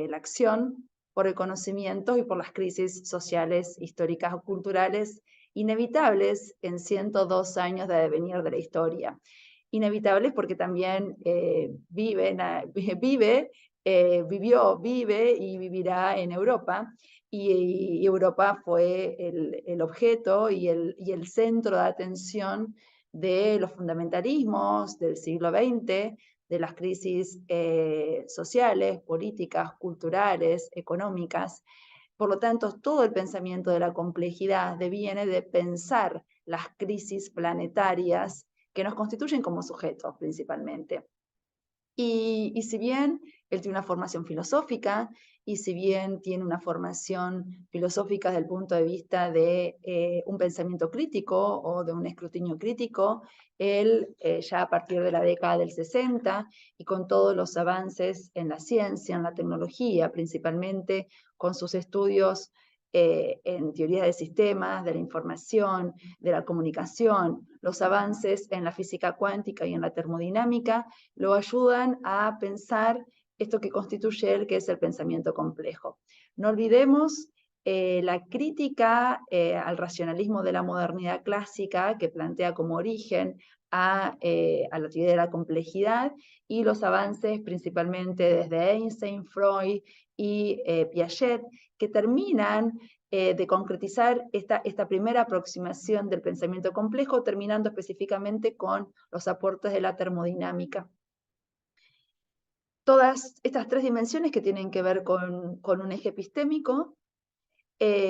la acción, por el conocimiento y por las crisis sociales, históricas o culturales inevitables en 102 años de devenir de la historia. Inevitables porque también vive y vivirá en Europa, y Europa fue el objeto y el centro de atención de los fundamentalismos del siglo XX, de las crisis sociales, políticas, culturales, económicas. Por lo tanto, todo el pensamiento de la complejidad deviene de pensar las crisis planetarias que nos constituyen como sujetos principalmente. Y si bien él tiene una formación filosófica, y si bien tiene una formación filosófica desde el punto de vista de un pensamiento crítico o de un escrutinio crítico, él ya a partir de la década del 60 y con todos los avances en la ciencia, en la tecnología, principalmente con sus estudios en teoría de sistemas, de la información, de la comunicación, los avances en la física cuántica y en la termodinámica, lo ayudan a pensar esto que constituye él, que es el pensamiento complejo. No olvidemos la crítica al racionalismo de la modernidad clásica, que plantea como origen a la teoría de la complejidad, y los avances principalmente desde Einstein, Freud y Piaget, que terminan de concretizar esta primera aproximación del pensamiento complejo, terminando específicamente con los aportes de la termodinámica. Todas estas tres dimensiones que tienen que ver con un eje epistémico,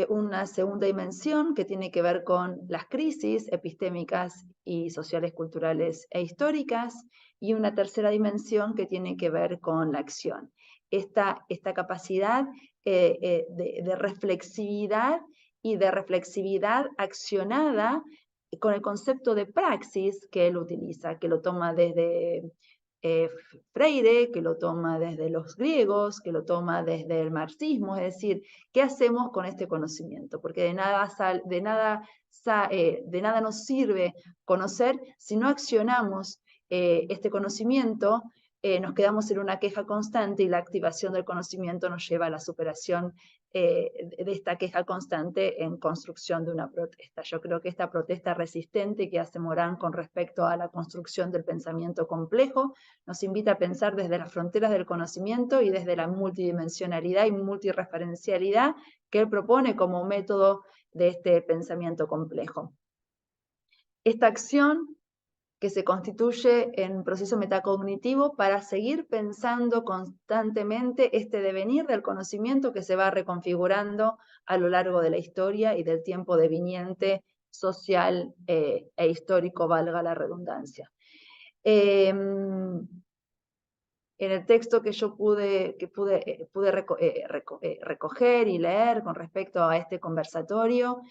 una segunda dimensión que tiene que ver con las crisis epistémicas y sociales, culturales e históricas, y una tercera dimensión que tiene que ver con la acción. Esta capacidad de reflexividad y de reflexividad accionada con el concepto de praxis que él utiliza, que lo toma desde Freire, que lo toma desde los griegos, que lo toma desde el marxismo, es decir, ¿qué hacemos con este conocimiento? Porque de nada nos sirve conocer si no accionamos este conocimiento, nos quedamos en una queja constante y la activación del conocimiento nos lleva a la superación de esta queja constante en construcción de una protesta. Yo creo que esta protesta resistente que hace Morán con respecto a la construcción del pensamiento complejo nos invita a pensar desde las fronteras del conocimiento y desde la multidimensionalidad y multireferencialidad que él propone como método de este pensamiento complejo. Esta acción que se constituye en un proceso metacognitivo para seguir pensando constantemente este devenir del conocimiento que se va reconfigurando a lo largo de la historia y del tiempo deviniente social e histórico, valga la redundancia. En el texto que yo pude recoger y leer con respecto a este conversatorio,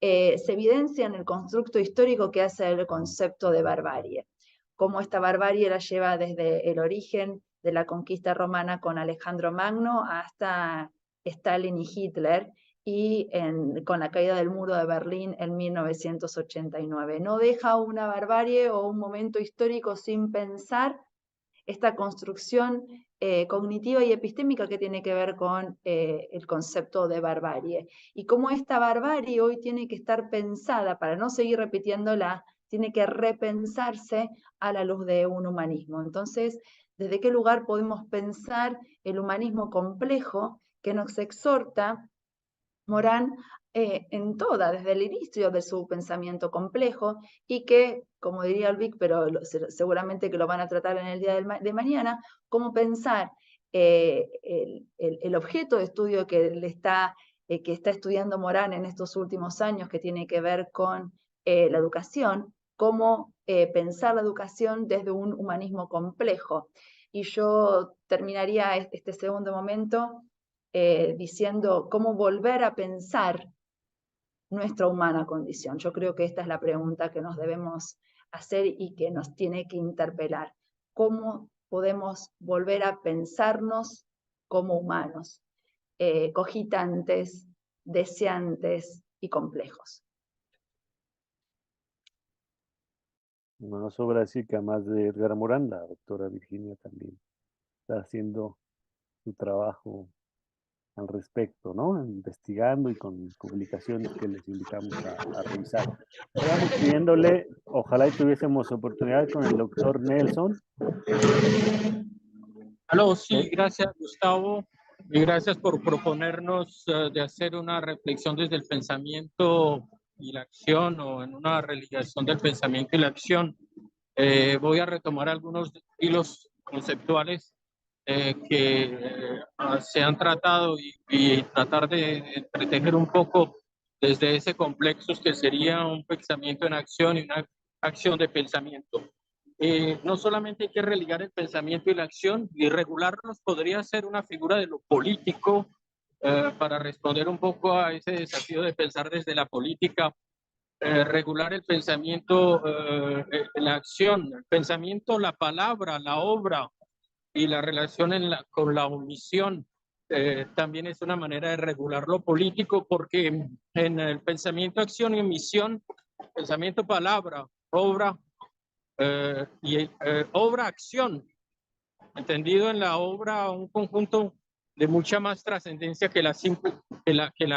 se evidencia en el constructo histórico que hace el concepto de barbarie, cómo esta barbarie la lleva desde el origen de la conquista romana con Alejandro Magno hasta Stalin y Hitler, y con la caída del muro de Berlín en 1989. No deja una barbarie o un momento histórico sin pensar esta construcción cognitiva y epistémica que tiene que ver con el concepto de barbarie. Y cómo esta barbarie hoy tiene que estar pensada, para no seguir repitiéndola, tiene que repensarse a la luz de un humanismo. Entonces, ¿desde qué lugar podemos pensar el humanismo complejo que nos exhorta Morán desde el inicio de su pensamiento complejo, y que, como diría Olvik, pero seguramente que lo van a tratar en el día de mañana, cómo pensar el objeto de estudio que está estudiando Morán en estos últimos años, que tiene que ver con la educación, cómo pensar la educación desde un humanismo complejo. Y yo terminaría este segundo momento diciendo cómo volver a pensar nuestra humana condición. Yo creo que esta es la pregunta que nos debemos hacer y que nos tiene que interpelar. ¿Cómo podemos volver a pensarnos como humanos, cogitantes, deseantes y complejos? No nos sobra decir que además de Edgar Morán, la doctora Virginia también está haciendo su trabajo al respecto, ¿no? Investigando y con publicaciones que les invitamos a revisar. Vamos pidiéndole, ojalá y tuviésemos oportunidad con el doctor Nelson. Aló, sí, gracias Gustavo, y gracias por proponernos de hacer una reflexión desde el pensamiento y la acción, o en una religación del pensamiento y la acción. Voy a retomar algunos hilos conceptuales que se han tratado y tratar de entretejer un poco desde ese complexo que sería un pensamiento en acción y una acción de pensamiento. No solamente hay que religar el pensamiento y la acción, y regularlos podría ser una figura de lo político para responder un poco a ese desafío de pensar desde la política. Regular el pensamiento, la acción, el pensamiento, la palabra, la obra y la relación con la omisión. También es una manera de regular lo político, porque en el pensamiento, acción y omisión, pensamiento, palabra, obra obra, acción, entendido en la obra un conjunto de mucha más trascendencia que la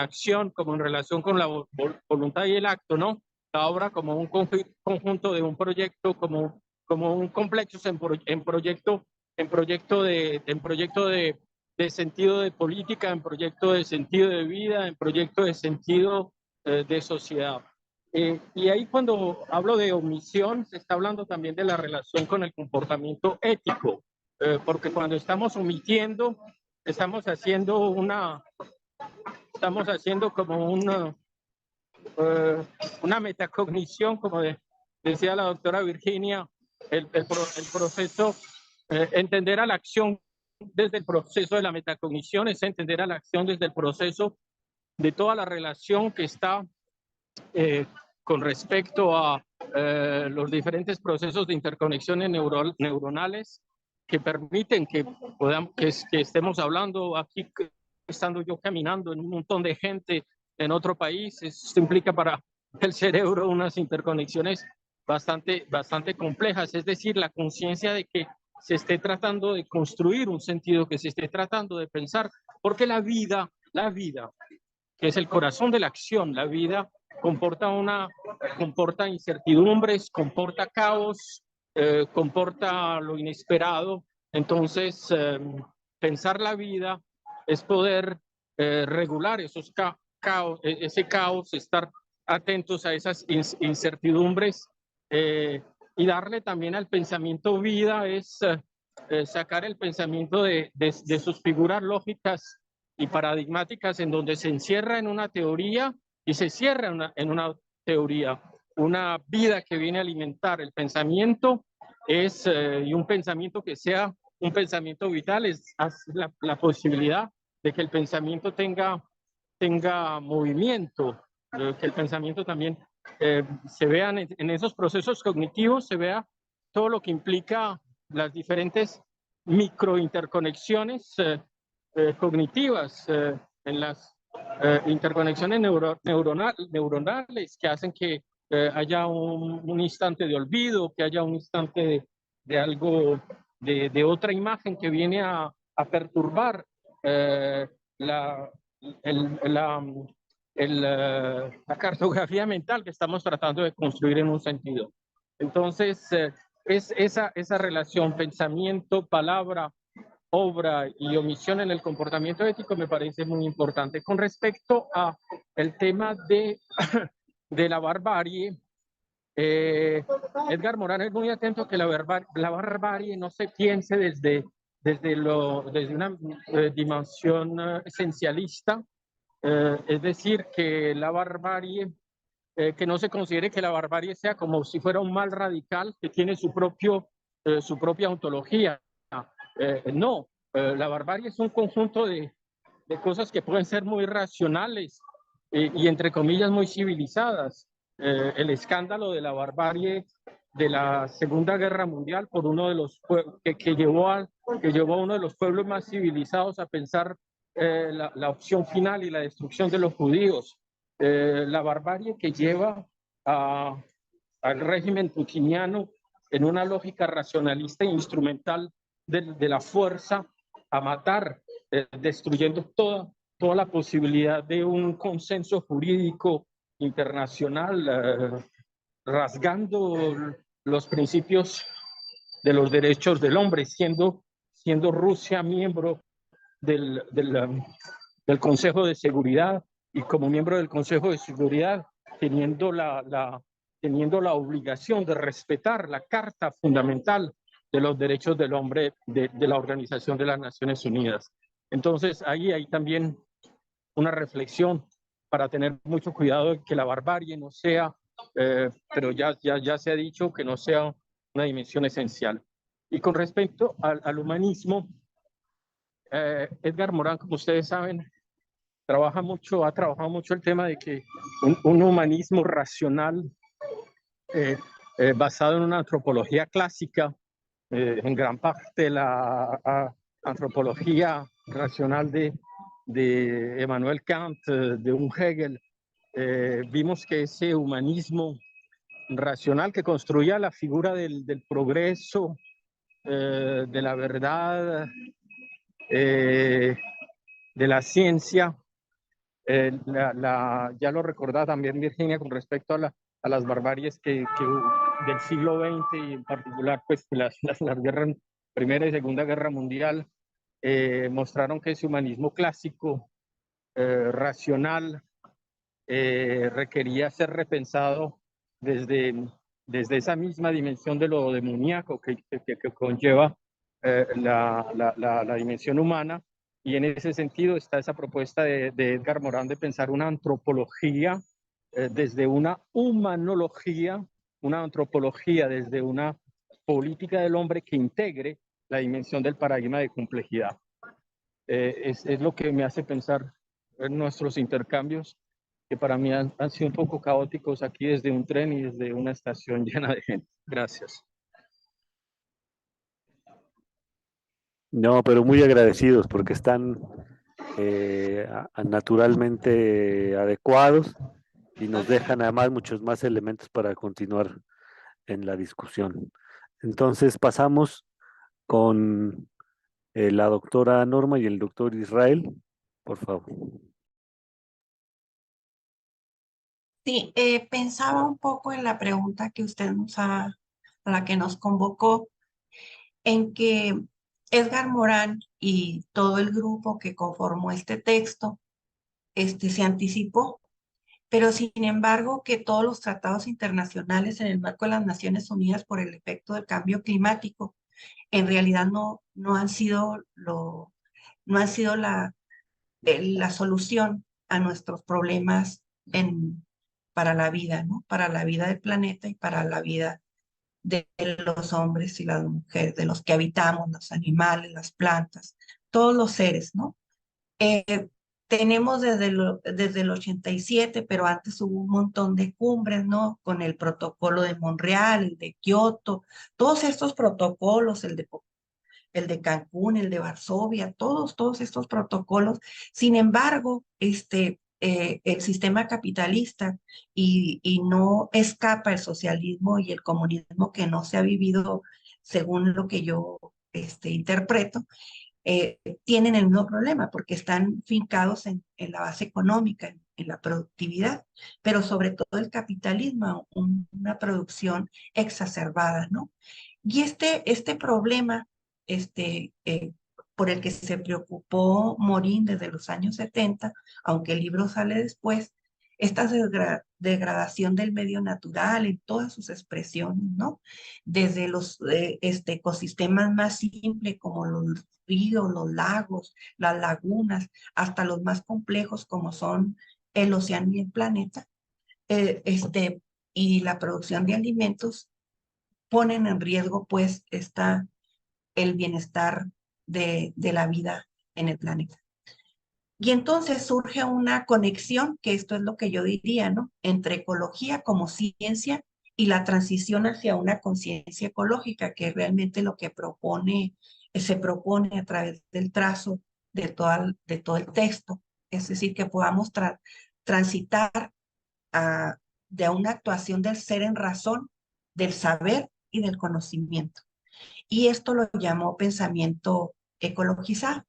acción, como en relación con la voluntad y el acto, ¿no? La obra como un conjunto de un proyecto, como un complexo en proyecto de sentido de política, en proyecto de sentido de vida, en proyecto de sentido de sociedad. Y ahí, cuando hablo de omisión, se está hablando también de la relación con el comportamiento ético, porque cuando estamos omitiendo, estamos haciendo como una metacognición, como decía la doctora Virginia, el proceso, entender a la acción desde el proceso de la metacognición es entender a la acción desde el proceso de toda la relación que está con respecto a los diferentes procesos de interconexiones neuronales que permiten que estemos hablando aquí, estando yo caminando en un montón de gente en otro país. Esto implica para el cerebro unas interconexiones bastante complejas, es decir, la conciencia de que se esté tratando de construir un sentido, que se esté tratando de pensar, porque la vida, que es el corazón de la acción, la vida comporta incertidumbres, comporta caos, comporta lo inesperado. Entonces, pensar la vida es poder regular ese caos, estar atentos a esas incertidumbres, y darle también al pensamiento vida es sacar el pensamiento de sus figuras lógicas y paradigmáticas, en donde se encierra en una teoría y se cierra en una teoría. Una vida que viene a alimentar el pensamiento y un pensamiento que sea un pensamiento vital, es la posibilidad de que el pensamiento tenga movimiento, que el pensamiento también se vean en esos procesos cognitivos, se vea todo lo que implica las diferentes microinterconexiones cognitivas, en las interconexiones neuronales que hacen que haya un instante de olvido, que haya un instante de algo, de otra imagen que viene a perturbar la cartografía mental que estamos tratando de construir en un sentido. Entonces, es esa relación pensamiento, palabra, obra y omisión en el comportamiento ético me parece muy importante. Con respecto a el tema de la barbarie, Edgar Morin es muy atento a que la barbarie no se piense desde una dimensión esencialista, es decir, que la barbarie, que no se considere que la barbarie sea como si fuera un mal radical que tiene su propia ontología. No, la barbarie es un conjunto de cosas que pueden ser muy racionales y entre comillas muy civilizadas. El escándalo de la barbarie de la Segunda Guerra Mundial por uno de los que llevó a uno de los pueblos más civilizados a pensar la opción final y la destrucción de los judíos. La barbarie que lleva al régimen putiniano en una lógica racionalista e instrumental de la fuerza a matar destruyendo toda la posibilidad de un consenso jurídico internacional, rasgando los principios de los derechos del hombre, siendo Rusia miembro del Consejo de Seguridad, y como miembro del Consejo de Seguridad teniendo la obligación de respetar la Carta Fundamental de los Derechos del Hombre de la Organización de las Naciones Unidas. Entonces, ahí hay también una reflexión para tener mucho cuidado de que la barbarie no sea, pero ya se ha dicho, que no sea una dimensión esencial. Y con respecto al humanismo, Edgar Morin, como ustedes saben, ha trabajado mucho el tema de que un humanismo racional basado en una antropología clásica, en gran parte la antropología racional de Emmanuel Kant, de un Hegel, vimos que ese humanismo racional que construía la figura del progreso, de la verdad, de la ciencia, ya lo recordaba también Virginia con respecto a las barbaries que del siglo XX, y en particular pues las guerras, Primera y Segunda Guerra Mundial, mostraron que ese humanismo clásico, racional, requería ser repensado desde esa misma dimensión de lo demoníaco que conlleva la dimensión humana. Y en ese sentido está esa propuesta de Edgar Morin de pensar una antropología desde una humanología, una antropología desde una política del hombre que integre la dimensión del paradigma de complejidad. Es lo que me hace pensar en nuestros intercambios, que para mí han sido un poco caóticos aquí desde un tren y desde una estación llena de gente. Gracias. No, pero muy agradecidos porque están naturalmente adecuados y nos dejan además muchos más elementos para continuar en la discusión. Entonces pasamos con la doctora Norma y el doctor Israel, por favor. Sí, pensaba un poco en la pregunta que a la que nos convocó, en que Edgar Morin y todo el grupo que conformó este texto, se anticipó, pero sin embargo que todos los tratados internacionales en el marco de las Naciones Unidas por el efecto del cambio climático en realidad no han sido la solución a nuestros problemas para la vida, ¿no? Para la vida del planeta y para la vida de los hombres y las mujeres, de los que habitamos, los animales, las plantas, todos los seres, ¿no? Tenemos desde el 87, pero antes hubo un montón de cumbres, ¿no? Con el protocolo de Montreal, el de Kioto, todos estos protocolos, el de Cancún, el de Varsovia, todos estos protocolos. Sin embargo, el sistema capitalista y no escapa el socialismo y el comunismo que no se ha vivido según lo que yo interpreto, tienen el mismo problema porque están fincados en la base económica, en la productividad, pero sobre todo el capitalismo, una producción exacerbada, ¿no? Y este problema, por el que se preocupó Morin desde los años 70, aunque el libro sale después, esta degradación del medio natural en todas sus expresiones, ¿no? Desde los ecosistemas más simples como los ríos, los lagos, las lagunas, hasta los más complejos como son el océano y el planeta, y la producción de alimentos ponen en riesgo pues el bienestar de la vida en el planeta. Y entonces surge una conexión, que esto es lo que yo diría, ¿no? Entre ecología como ciencia y la transición hacia una conciencia ecológica, que es realmente lo que se propone a través del trazo de todo el texto. Es decir, que podamos transitar de una actuación del ser en razón, del saber y del conocimiento. Y esto lo llamó pensamiento ecologizado.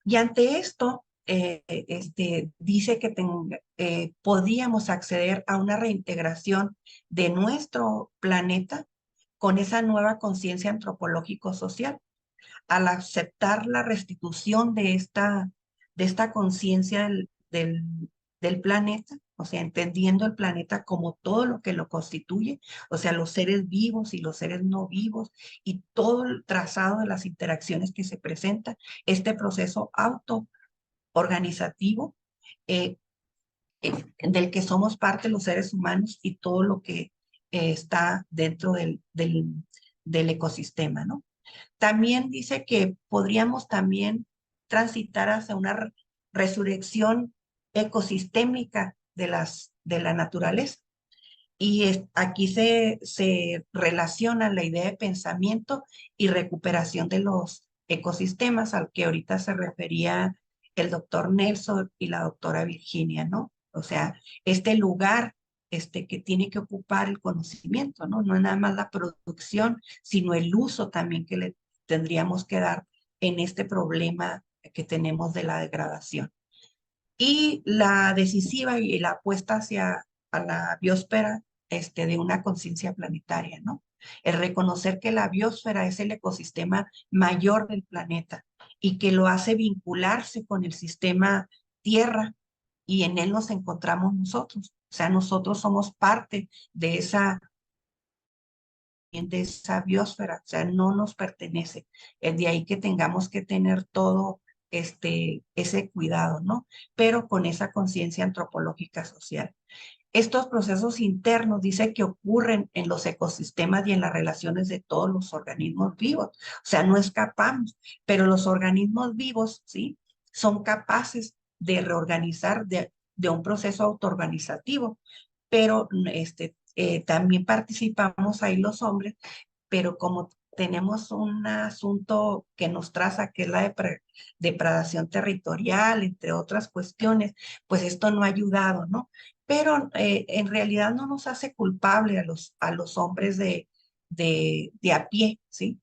Y ante esto, dice que podíamos acceder a una reintegración de nuestro planeta con esa nueva conciencia antropológico-social, al aceptar la restitución de esta conciencia del planeta, o sea, entendiendo el planeta como todo lo que lo constituye, o sea, los seres vivos y los seres no vivos y todo el trazado de las interacciones que se presentan, este proceso auto-organizativo eh, del que somos parte los seres humanos y todo lo que está dentro del ecosistema, ¿no? También dice que podríamos también transitar hacia una resurrección ecosistémica de la naturaleza. Y aquí se relaciona la idea de pensamiento y recuperación de los ecosistemas al que ahorita se refería el doctor Nelson y la doctora Virginia, ¿no? O sea, este lugar que tiene que ocupar el conocimiento, ¿no? No es nada más la producción, sino el uso también que le tendríamos que dar en este problema que tenemos de la degradación. Y la decisiva y la apuesta hacia a la biosfera de una conciencia planetaria, ¿no? El reconocer que la biosfera es el ecosistema mayor del planeta y que lo hace vincularse con el sistema Tierra y en él nos encontramos nosotros. O sea, nosotros somos parte de esa biosfera, o sea, no nos pertenece. Es de ahí que tengamos que tener todo ese cuidado, ¿no? Pero con esa conciencia antropológica social. Estos procesos internos dice que ocurren en los ecosistemas y en las relaciones de todos los organismos vivos. O sea, no escapamos, pero los organismos vivos, ¿sí? Son capaces de reorganizar de un proceso autoorganizativo, pero también participamos ahí los hombres, pero como tenemos un asunto que nos traza, que es la depredación territorial, entre otras cuestiones, pues esto no ha ayudado, ¿no? Pero en realidad no nos hace culpable a los hombres de a pie, ¿sí?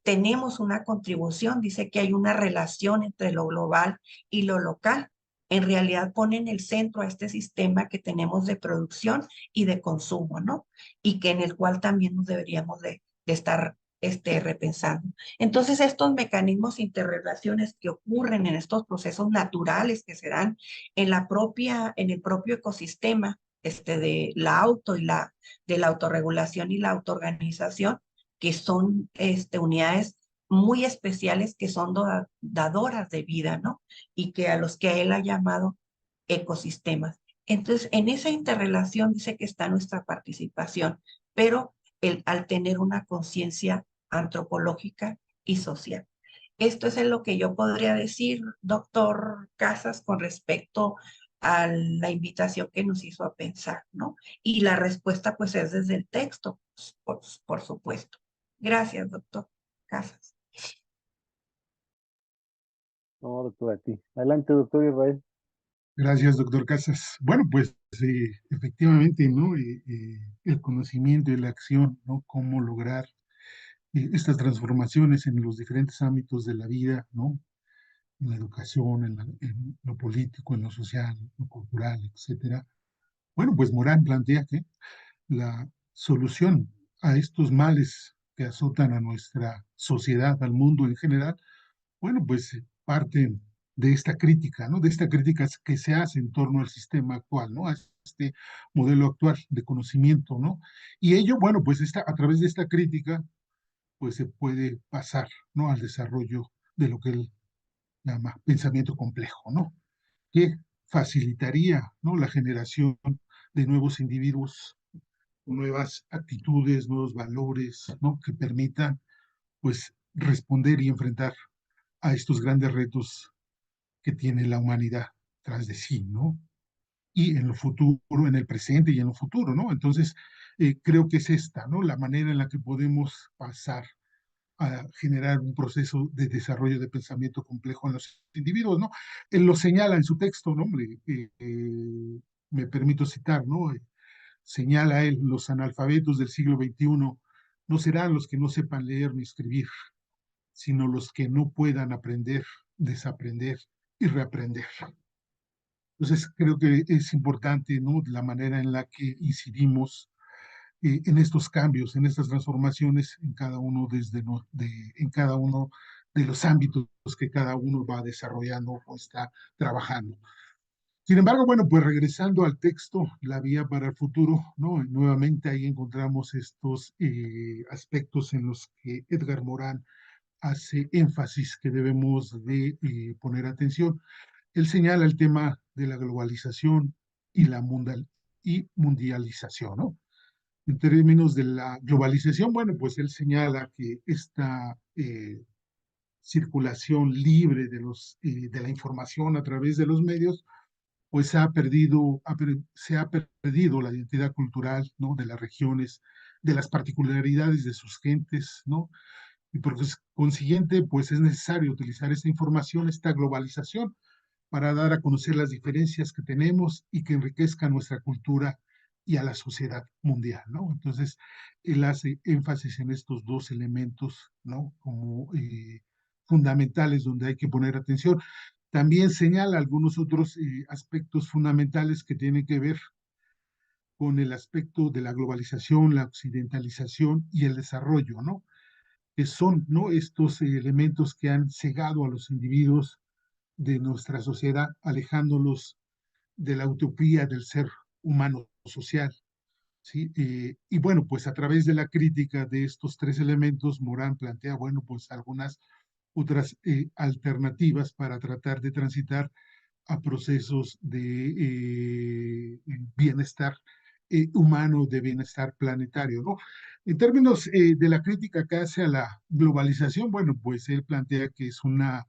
Tenemos una contribución, dice que hay una relación entre lo global y lo local. En realidad pone en el centro a este sistema que tenemos de producción y de consumo, ¿no? Y que en el cual también nos deberíamos de estar repensando. Entonces, estos mecanismos interrelaciones que ocurren en estos procesos naturales que se dan en el propio ecosistema de la de la autorregulación y la autoorganización, que son unidades muy especiales que son dadoras de vida, ¿no? Y que a los que él ha llamado ecosistemas. Entonces, en esa interrelación dice que está nuestra participación, pero al tener una conciencia antropológica y social. Esto es lo que yo podría decir, doctor Casas, con respecto a la invitación que nos hizo a pensar, ¿no? Y la respuesta, pues, es desde el texto, por supuesto. Gracias, doctor Casas. No, doctor, a ti. Adelante, doctor Israel. Gracias, doctor Casas. Bueno, pues efectivamente, ¿no? El conocimiento y la acción, ¿no? Cómo lograr estas transformaciones en los diferentes ámbitos de la vida, ¿no? En la educación, en lo político, en lo social, en lo cultural, etcétera. Bueno, pues Morán plantea que la solución a estos males que azotan a nuestra sociedad, al mundo en general, bueno, pues parte de esta crítica, ¿no? De esta crítica que se hace en torno al sistema actual, ¿no? A este modelo actual de conocimiento, ¿no? Y ello, bueno, pues a través de esta crítica, pues se puede pasar, ¿no? Al desarrollo de lo que él llama pensamiento complejo, ¿no? Que facilitaría, ¿no? La generación de nuevos individuos, nuevas actitudes, nuevos valores, ¿no? Que permitan, pues, responder y enfrentar a estos grandes retos que tiene la humanidad tras de sí, ¿no? Y en lo futuro, en el presente y en lo futuro, ¿no? Entonces, creo que es esta, ¿no? La manera en la que podemos pasar a generar un proceso de desarrollo de pensamiento complejo en los individuos, ¿no? Él lo señala en su texto, ¿no? Hombre, me permito citar, ¿no? Señala él, los analfabetos del siglo XXI no serán los que no sepan leer ni escribir, sino los que no puedan aprender desaprender y reaprender. Entonces, creo que es importante, ¿no?, la manera en la que incidimos en estos cambios, en estas transformaciones, en cada uno, en cada uno de los ámbitos que cada uno va desarrollando o está trabajando. Sin embargo, bueno, pues regresando al texto, La vía para el futuro, ¿no? Nuevamente ahí encontramos estos aspectos en los que Edgar Morán hace énfasis que debemos de poner atención. Él señala el tema de la globalización y la mundialización, ¿no? En términos de la globalización, bueno, pues él señala que esta circulación libre de la información a través de los medios, pues se ha perdido la identidad cultural, ¿no?, de las regiones, de las particularidades de sus gentes, ¿no? Y por consiguiente, pues es necesario utilizar esta información, esta globalización, para dar a conocer las diferencias que tenemos y que enriquezcan nuestra cultura y a la sociedad mundial, ¿no? Entonces, él hace énfasis en estos dos elementos, ¿no?, como fundamentales donde hay que poner atención. También señala algunos otros aspectos fundamentales que tienen que ver con el aspecto de la globalización, la occidentalización y el desarrollo, ¿no?, que son, ¿no?, estos elementos que han cegado a los individuos de nuestra sociedad, alejándolos de la utopía del ser humano social, ¿sí? Y bueno, pues a través de la crítica de estos tres elementos, Morán plantea, bueno, pues algunas otras alternativas para tratar de transitar a procesos de bienestar humano, de bienestar planetario, ¿no? En términos de la crítica que hace a la globalización, bueno, pues él plantea que es una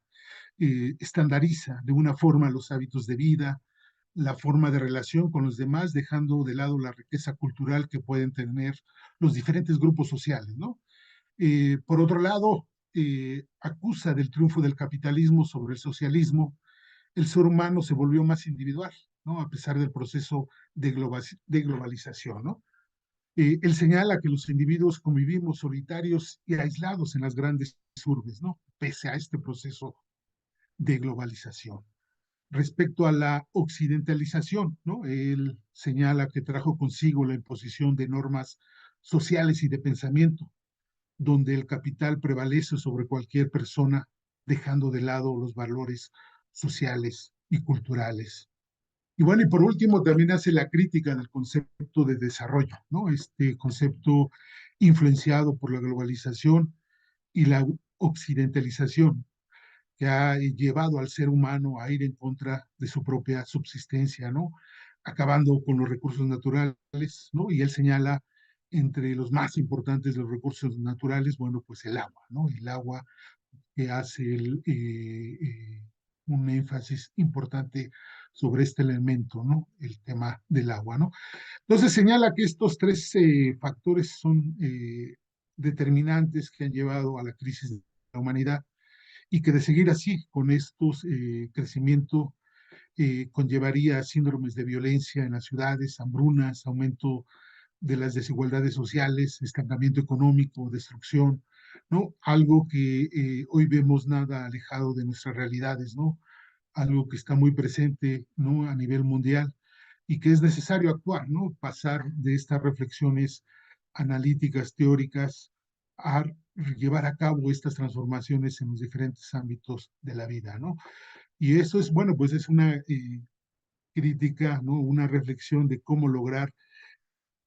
estandariza de una forma los hábitos de vida, la forma de relación con los demás, dejando de lado la riqueza cultural que pueden tener los diferentes grupos sociales, ¿no? Por otro lado, acusa del triunfo del capitalismo sobre el socialismo. El ser humano se volvió más individual, ¿no?, a pesar del proceso de globalización, ¿no? Él señala que los individuos convivimos solitarios y aislados en las grandes urbes, ¿no?, pese a este proceso de globalización. Respecto a la occidentalización, ¿no?, él señala que trajo consigo la imposición de normas sociales y de pensamiento, donde el capital prevalece sobre cualquier persona, dejando de lado los valores sociales y culturales. Y bueno, y por último, también hace la crítica del concepto de desarrollo, ¿no?, este concepto influenciado por la globalización y la occidentalización, que ha llevado al ser humano a ir en contra de su propia subsistencia, ¿no?, acabando con los recursos naturales, ¿no? Y él señala entre los más importantes de los recursos naturales, bueno, pues el agua, ¿no? El agua, que hace un énfasis importante sobre este elemento, ¿no?, el tema del agua, ¿no? Entonces señala que estos tres factores son determinantes que han llevado a la crisis de la humanidad, y que de seguir así con estos crecimiento conllevaría síndromes de violencia en las ciudades, hambrunas, aumento de las desigualdades sociales, estancamiento económico, destrucción, ¿no? Algo que hoy vemos nada alejado de nuestras realidades, ¿no? Algo que está muy presente, ¿no?, a nivel mundial, y que es necesario actuar, ¿no? Pasar de estas reflexiones analíticas, teóricas, a llevar a cabo estas transformaciones en los diferentes ámbitos de la vida, ¿no? Y eso es, bueno, pues es una crítica, ¿no?, una reflexión de cómo lograr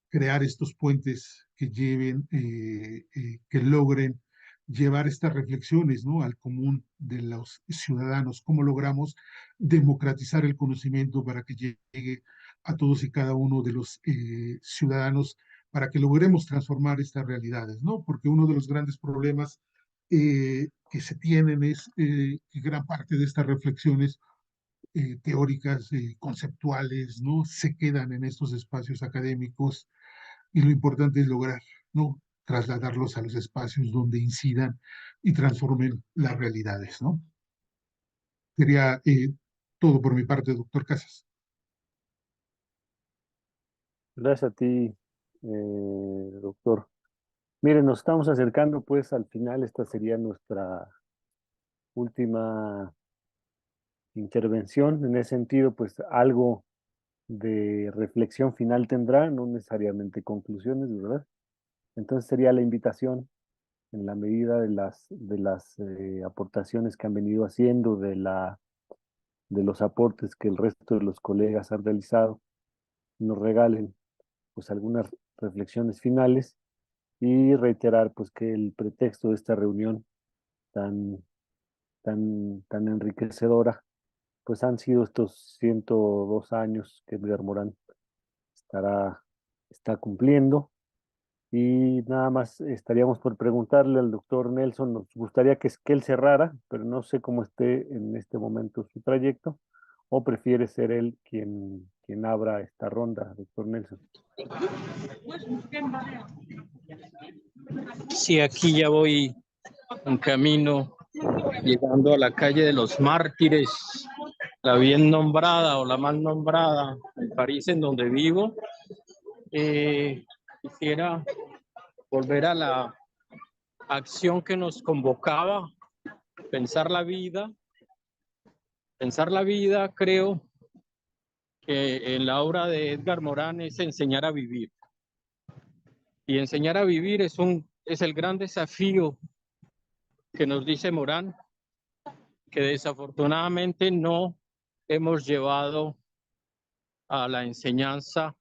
crear estos puentes que lleven, que logren llevar estas reflexiones, ¿no?, al común de los ciudadanos, cómo logramos democratizar el conocimiento para que llegue a todos y cada uno de los ciudadanos, para que logremos transformar estas realidades, ¿no? Porque uno de los grandes problemas que se tienen es que gran parte de estas reflexiones teóricas, conceptuales, ¿no?, se quedan en estos espacios académicos, y lo importante es lograr, ¿no?, trasladarlos a los espacios donde incidan y transformen las realidades, ¿no? Sería todo por mi parte, doctor Casas. Gracias a ti, doctor. Miren, nos estamos acercando pues al final. Esta sería nuestra última intervención. En ese sentido, pues algo de reflexión final tendrá, no necesariamente conclusiones, ¿verdad? Entonces sería la invitación en la medida de las aportaciones que han venido haciendo, de los aportes que el resto de los colegas han realizado, nos regalen pues algunas reflexiones finales y reiterar pues que el pretexto de esta reunión tan, tan enriquecedora pues han sido estos 102 años que Edgar Morán está cumpliendo. Y nada más estaríamos por preguntarle al doctor Nelson, nos gustaría que él cerrara, pero no sé cómo esté en este momento su trayecto, o prefiere ser él quien abra esta ronda, doctor Nelson. Sí, aquí ya voy en camino, llegando a la calle de los Mártires, la bien nombrada o la mal nombrada, en París, en donde vivo. Quisiera volver a la acción que nos convocaba, pensar la vida. Pensar la vida, creo que en la obra de Edgar Morán es enseñar a vivir. Y enseñar a vivir es el gran desafío que nos dice Morán, que desafortunadamente no hemos llevado a la enseñanza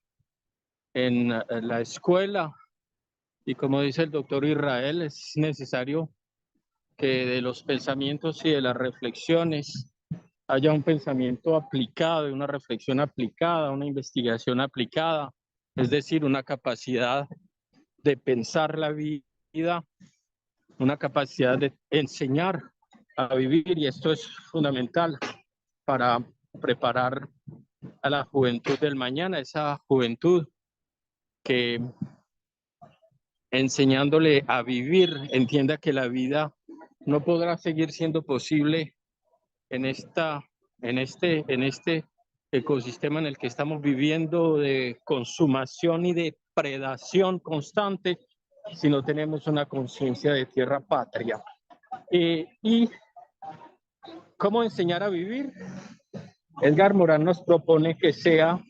en la escuela. Y como dice el doctor Israel, es necesario que de los pensamientos y de las reflexiones haya un pensamiento aplicado, una reflexión aplicada, una investigación aplicada, es decir, una capacidad de pensar la vida, una capacidad de enseñar a vivir, y esto es fundamental para preparar a la juventud del mañana, esa juventud que enseñándole a vivir entienda que la vida no podrá seguir siendo posible en este ecosistema en el que estamos viviendo de consumación y de predación constante si no tenemos una conciencia de tierra patria. ¿Y cómo enseñar a vivir? Edgar Morán nos propone que sea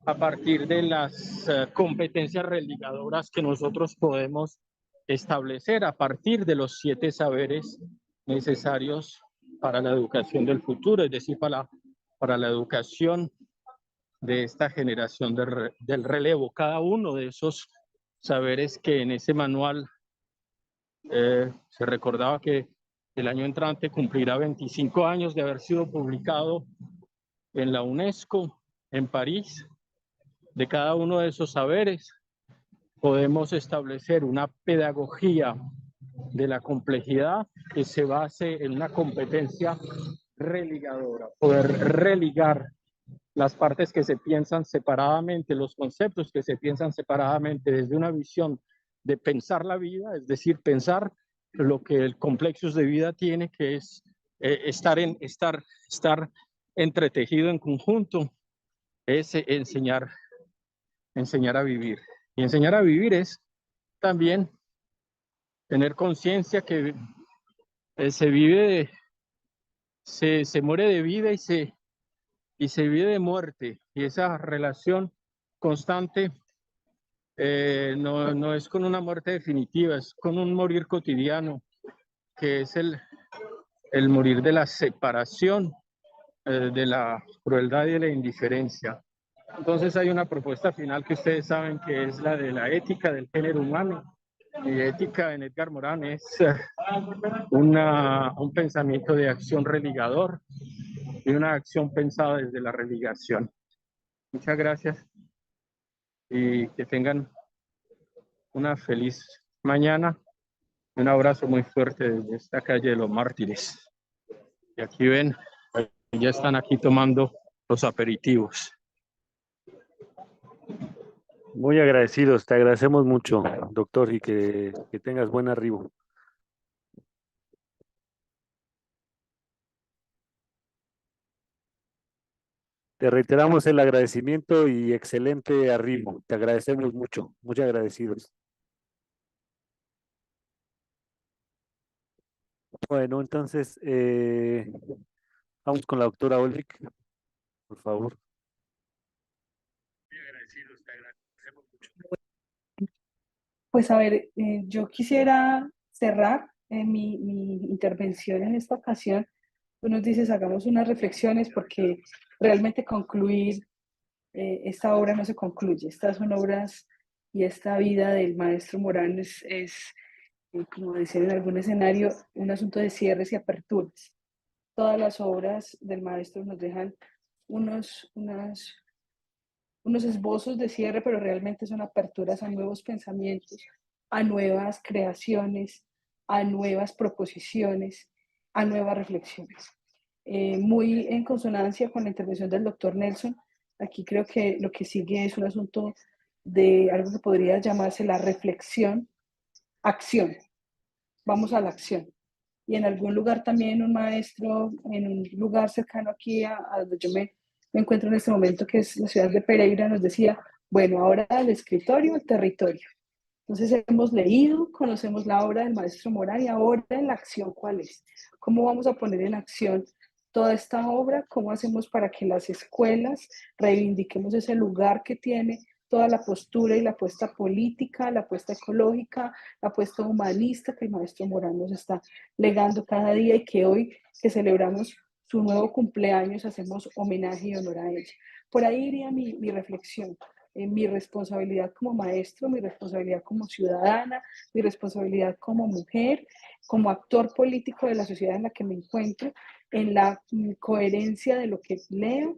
a partir de las competencias religadoras que nosotros podemos establecer a partir de los 7 saberes necesarios para la educación del futuro, es decir, para la educación de esta generación del relevo. Cada uno de esos saberes que en ese manual se recordaba que el año entrante cumplirá 25 años de haber sido publicado en la UNESCO, en París. De cada uno de esos saberes podemos establecer una pedagogía de la complejidad que se base en una competencia religadora, poder religar las partes que se piensan separadamente, los conceptos que se piensan separadamente desde una visión de pensar la vida, es decir, pensar lo que el complexus de vida tiene, que es estar entretejido en conjunto, es enseñar a vivir. Y enseñar a vivir es también tener conciencia que se vive, se muere de vida y se vive de muerte. Y esa relación constante no es con una muerte definitiva, es con un morir cotidiano, que es el morir de la separación, de la crueldad y de la indiferencia. Entonces hay una propuesta final que ustedes saben que es la de la ética del género humano. Y ética en Edgar Morán es un pensamiento de acción religador y una acción pensada desde la religación. Muchas gracias y que tengan una feliz mañana. Un abrazo muy fuerte desde esta calle de los Mártires. Y aquí ven, ya están aquí tomando los aperitivos. Muy agradecidos, te agradecemos mucho, doctor, y que tengas buen arribo. Te reiteramos el agradecimiento y excelente arribo. Te agradecemos mucho, muy agradecidos. Bueno, entonces Vamos con la doctora Olvik, por favor. Pues a ver, yo quisiera cerrar mi intervención en esta ocasión. Tú nos dices, hagamos unas reflexiones porque realmente concluir esta obra no se concluye. Estas son obras y esta vida del maestro Morán es como decía en algún escenario, un asunto de cierres y aperturas. Todas las obras del maestro nos dejan unos esbozos de cierre, pero realmente son aperturas a nuevos pensamientos, a nuevas creaciones, a nuevas proposiciones, a nuevas reflexiones. Muy en consonancia con la intervención del doctor Nelson, aquí creo que lo que sigue es un asunto de algo que podría llamarse la reflexión, acción. Vamos a la acción. Y en algún lugar también un maestro, en un lugar cercano aquí a donde yo me encuentro en este momento, que es la ciudad de Pereira, nos decía, bueno, ahora el escritorio, el territorio. Entonces hemos leído, conocemos la obra del maestro Morán y ahora en la acción, ¿cuál es? ¿Cómo vamos a poner en acción toda esta obra? ¿Cómo hacemos para que las escuelas reivindiquemos ese lugar que tiene toda la postura y la apuesta política, la apuesta ecológica, la apuesta humanista que el maestro Morán nos está legando cada día y que hoy que celebramos su nuevo cumpleaños hacemos homenaje y honor a ella? Por ahí iría mi reflexión. Mi responsabilidad como maestro, mi responsabilidad como ciudadana, mi responsabilidad como mujer, como actor político de la sociedad en la que me encuentro, en la coherencia de lo que leo,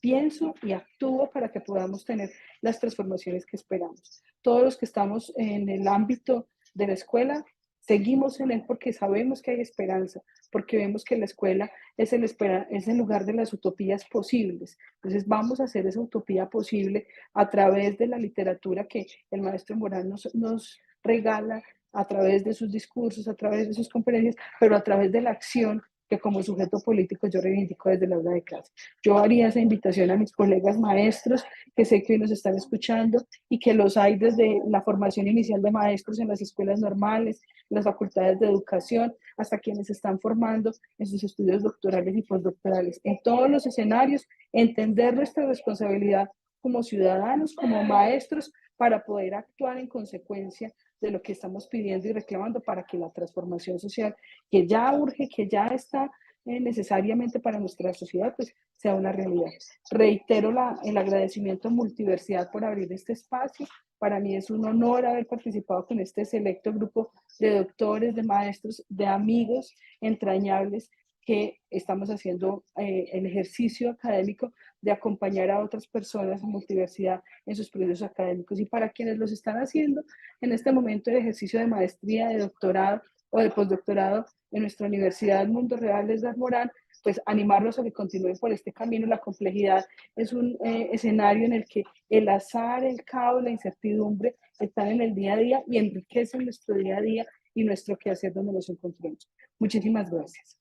pienso y actúo para que podamos tener las transformaciones que esperamos. Todos los que estamos en el ámbito de la escuela, seguimos en él porque sabemos que hay esperanza, porque vemos que la escuela es el lugar de las utopías posibles. Entonces vamos a hacer esa utopía posible a través de la literatura que el maestro Morán nos regala, a través de sus discursos, a través de sus conferencias, pero a través de la acción que como sujeto político yo reivindico desde la aula de clase. Yo haría esa invitación a mis colegas maestros, que sé que hoy nos están escuchando y que los hay desde la formación inicial de maestros en las escuelas normales, en las facultades de educación, hasta quienes están formando en sus estudios doctorales y postdoctorales. En todos los escenarios, entender nuestra responsabilidad como ciudadanos, como maestros, para poder actuar en consecuencia de lo que estamos pidiendo y reclamando para que la transformación social que ya urge, que ya está necesariamente para nuestra sociedad, pues sea una realidad. Reitero el agradecimiento a Multiversidad por abrir este espacio. Para mí es un honor haber participado con este selecto grupo de doctores, de maestros, de amigos entrañables que estamos haciendo el ejercicio académico de acompañar a otras personas en Multiversidad en sus procesos académicos. Y para quienes los están haciendo en este momento el ejercicio de maestría, de doctorado o de postdoctorado en nuestra Universidad Mundo Real de Edgar Morán, pues animarlos a que continúen por este camino. La complejidad es un escenario en el que el azar, el caos, la incertidumbre están en el día a día y enriquecen nuestro día a día y nuestro quehacer donde nos encontremos. Muchísimas gracias.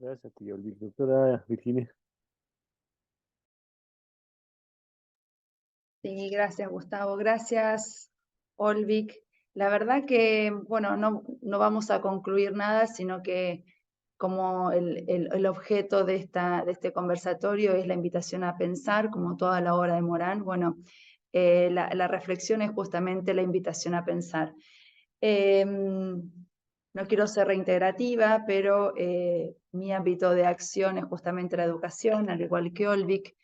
Gracias a ti, doctora Virginia. Sí, gracias Gustavo, gracias Olvik. La verdad que, bueno, no vamos a concluir nada, sino que como el objeto de este conversatorio es la invitación a pensar, como toda la obra de Morán, bueno, la reflexión es justamente la invitación a pensar. No quiero ser reintegrativa, pero mi ámbito de acción es justamente la educación, al igual que Olvik.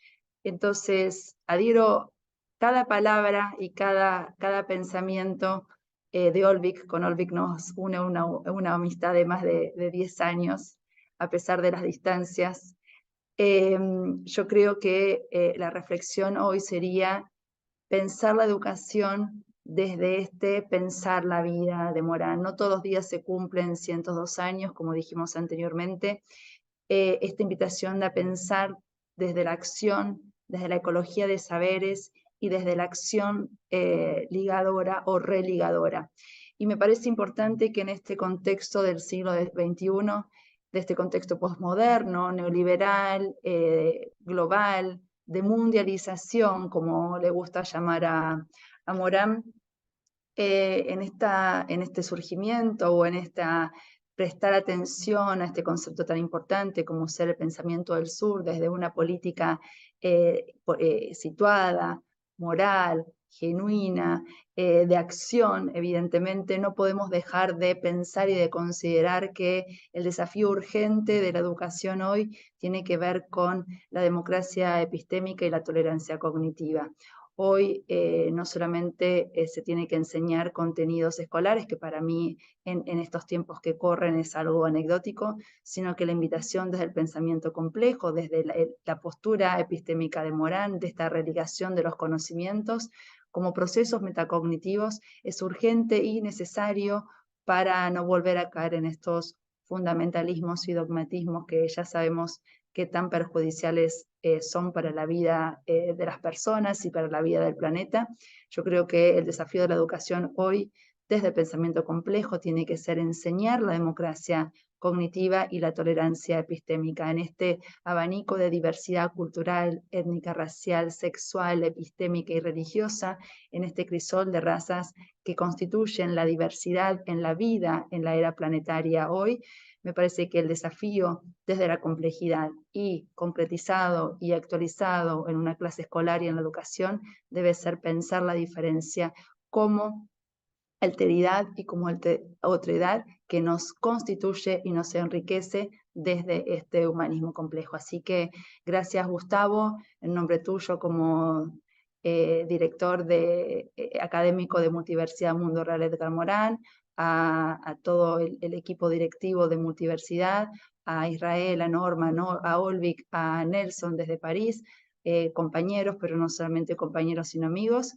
Entonces, adhiero cada palabra y cada pensamiento de Olvik. Con Olvik nos une una amistad de más de 10 años, a pesar de las distancias. Yo creo que la reflexión hoy sería pensar la educación desde pensar la vida de Morán. No todos los días se cumplen 102 años, como dijimos anteriormente. Esta invitación a pensar desde la acción, desde la ecología de saberes y desde la acción ligadora o religadora. Y me parece importante que en este contexto del siglo XXI, de este contexto postmoderno, neoliberal, global, de mundialización, como le gusta llamar a Morán, en este surgimiento o en esta prestar atención a este concepto tan importante como ser el pensamiento del sur desde una política situada, moral, genuina, de acción, evidentemente no podemos dejar de pensar y de considerar que el desafío urgente de la educación hoy tiene que ver con la democracia epistémica y la tolerancia cognitiva. Hoy no solamente se tiene que enseñar contenidos escolares, que para mí en estos tiempos que corren es algo anecdótico, sino que la invitación desde el pensamiento complejo, desde la postura epistémica de Morán, de esta religación de los conocimientos como procesos metacognitivos, es urgente y necesario para no volver a caer en estos fundamentalismos y dogmatismos que ya sabemos qué tan perjudiciales son para la vida de las personas y para la vida del planeta. Yo creo que el desafío de la educación hoy, desde el pensamiento complejo, tiene que ser enseñar la democracia cognitiva y la tolerancia epistémica en este abanico de diversidad cultural, étnica, racial, sexual, epistémica y religiosa, en este crisol de razas que constituyen la diversidad en la vida en la era planetaria hoy. Me parece que el desafío desde la complejidad y concretizado y actualizado en una clase escolar y en la educación debe ser pensar la diferencia como alteridad y como otredad que nos constituye y nos enriquece desde este humanismo complejo. Así que gracias, Gustavo, en nombre tuyo como director académico de Multiversidad Mundo Real Edgar Morán, a todo el equipo directivo de Multiversidad, a Israel, a Norma, a Olvik, a Nelson desde París, compañeros, pero no solamente compañeros, sino amigos.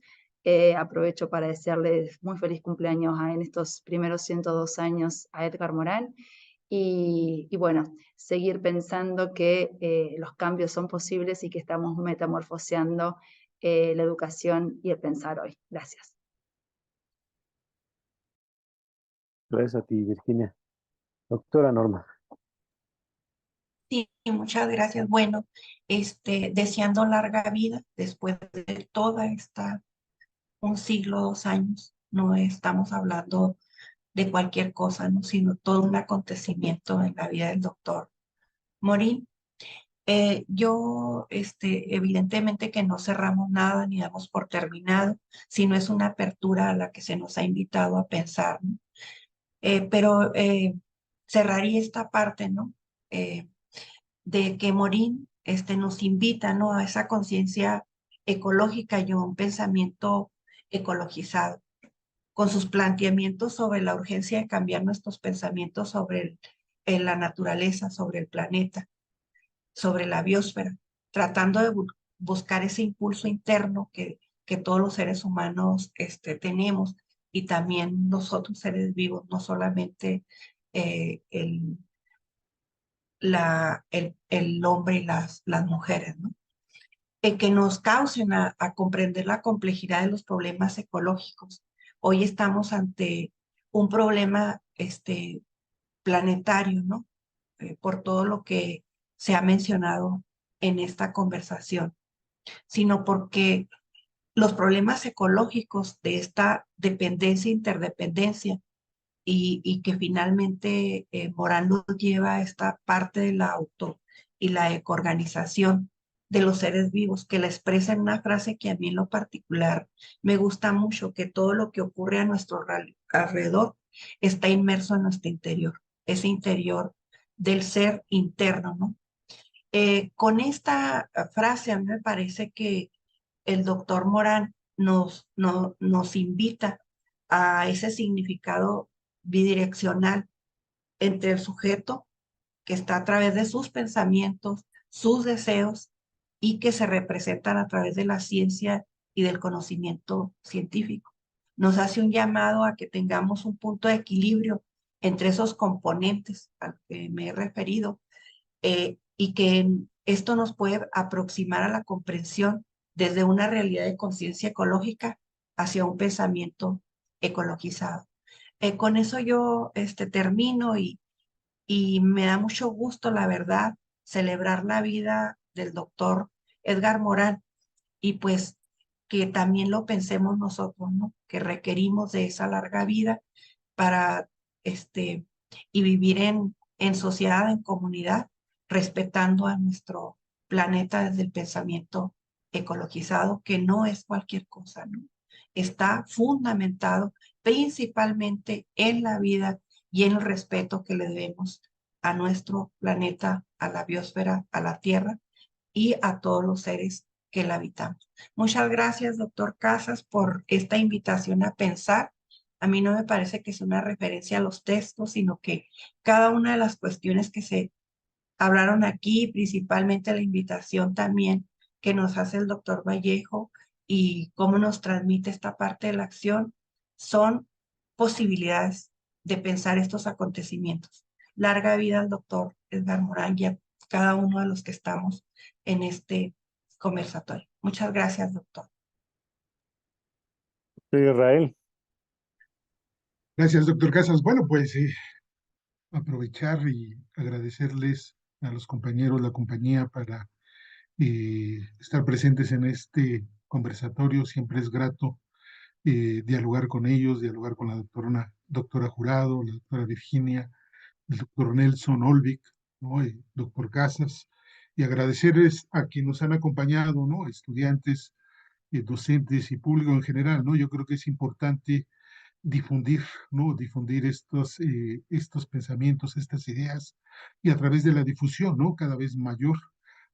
Aprovecho para desearles muy feliz cumpleaños en estos primeros 102 años a Edgar Morán y bueno, seguir pensando que los cambios son posibles y que estamos metamorfoseando la educación y el pensar hoy. Gracias. Gracias a ti, Virginia. Doctora Norma. Sí, muchas gracias. Bueno, deseando larga vida después de toda esta, un siglo, 2 años. No estamos hablando de cualquier cosa, ¿no? Sino todo un acontecimiento en la vida del doctor Morín. Evidentemente que no cerramos nada ni damos por terminado, sino es una apertura a la que se nos ha invitado a pensar, ¿no? Pero cerraría esta parte, ¿no? De que Morín nos invita, ¿no? A esa conciencia ecológica y a un pensamiento ecologizado, con sus planteamientos sobre la urgencia de cambiar nuestros pensamientos sobre la naturaleza, sobre el planeta, sobre la biosfera, tratando de buscar ese impulso interno que todos los seres humanos tenemos y también nosotros seres vivos, no solamente el hombre y las mujeres, ¿no? Que nos causen a comprender la complejidad de los problemas ecológicos. Hoy estamos ante un problema planetario, ¿no? Por todo lo que se ha mencionado en esta conversación, sino porque los problemas ecológicos de esta dependencia e interdependencia y que finalmente Morán nos lleva a esta parte de la auto y la ecoorganización de los seres vivos, que la expresa en una frase que a mí en lo particular me gusta mucho, que todo lo que ocurre a nuestro alrededor está inmerso en nuestro interior, ese interior del ser interno, ¿no? Con esta frase a mí me parece que el doctor Morán nos invita a ese significado bidireccional entre el sujeto que está a través de sus pensamientos, sus deseos y que se representan a través de la ciencia y del conocimiento científico. Nos hace un llamado a que tengamos un punto de equilibrio entre esos componentes al que me he referido y que esto nos puede aproximar a la comprensión desde una realidad de conciencia ecológica hacia un pensamiento ecologizado. Con eso yo termino y me da mucho gusto, la verdad, celebrar la vida del doctor Edgar Morán y pues que también lo pensemos nosotros, ¿no? Que requerimos de esa larga vida para y vivir en sociedad, en comunidad, respetando a nuestro planeta desde el pensamiento ecologizado, que no es cualquier cosa, ¿no? Está fundamentado principalmente en la vida y en el respeto que le debemos a nuestro planeta, a la biosfera, a la tierra y a todos los seres que la habitamos. Muchas gracias, doctor Casas, por esta invitación a pensar. A mí no me parece que es una referencia a los textos, sino que cada una de las cuestiones que se hablaron aquí, principalmente la invitación también que nos hace el doctor Vallejo y cómo nos transmite esta parte de la acción, son posibilidades de pensar estos acontecimientos. Larga vida al doctor Edgar Morán y a cada uno de los que estamos en este conversatorio. Muchas gracias, doctor. Soy Israel. Gracias, doctor Casas. Bueno, pues aprovechar y agradecerles a los compañeros, la compañía, para estar presentes en este conversatorio. Siempre es grato dialogar con ellos, dialogar con la doctora Jurado, la doctora Virginia, el doctor Nelson Olvik, ¿no? El doctor Casas, y agradecerles a quienes nos han acompañado, ¿no? Estudiantes, docentes y público en general, ¿no? Yo creo que es importante difundir, ¿no? Difundir estos pensamientos, estas ideas, y a través de la difusión, ¿no? Cada vez mayor,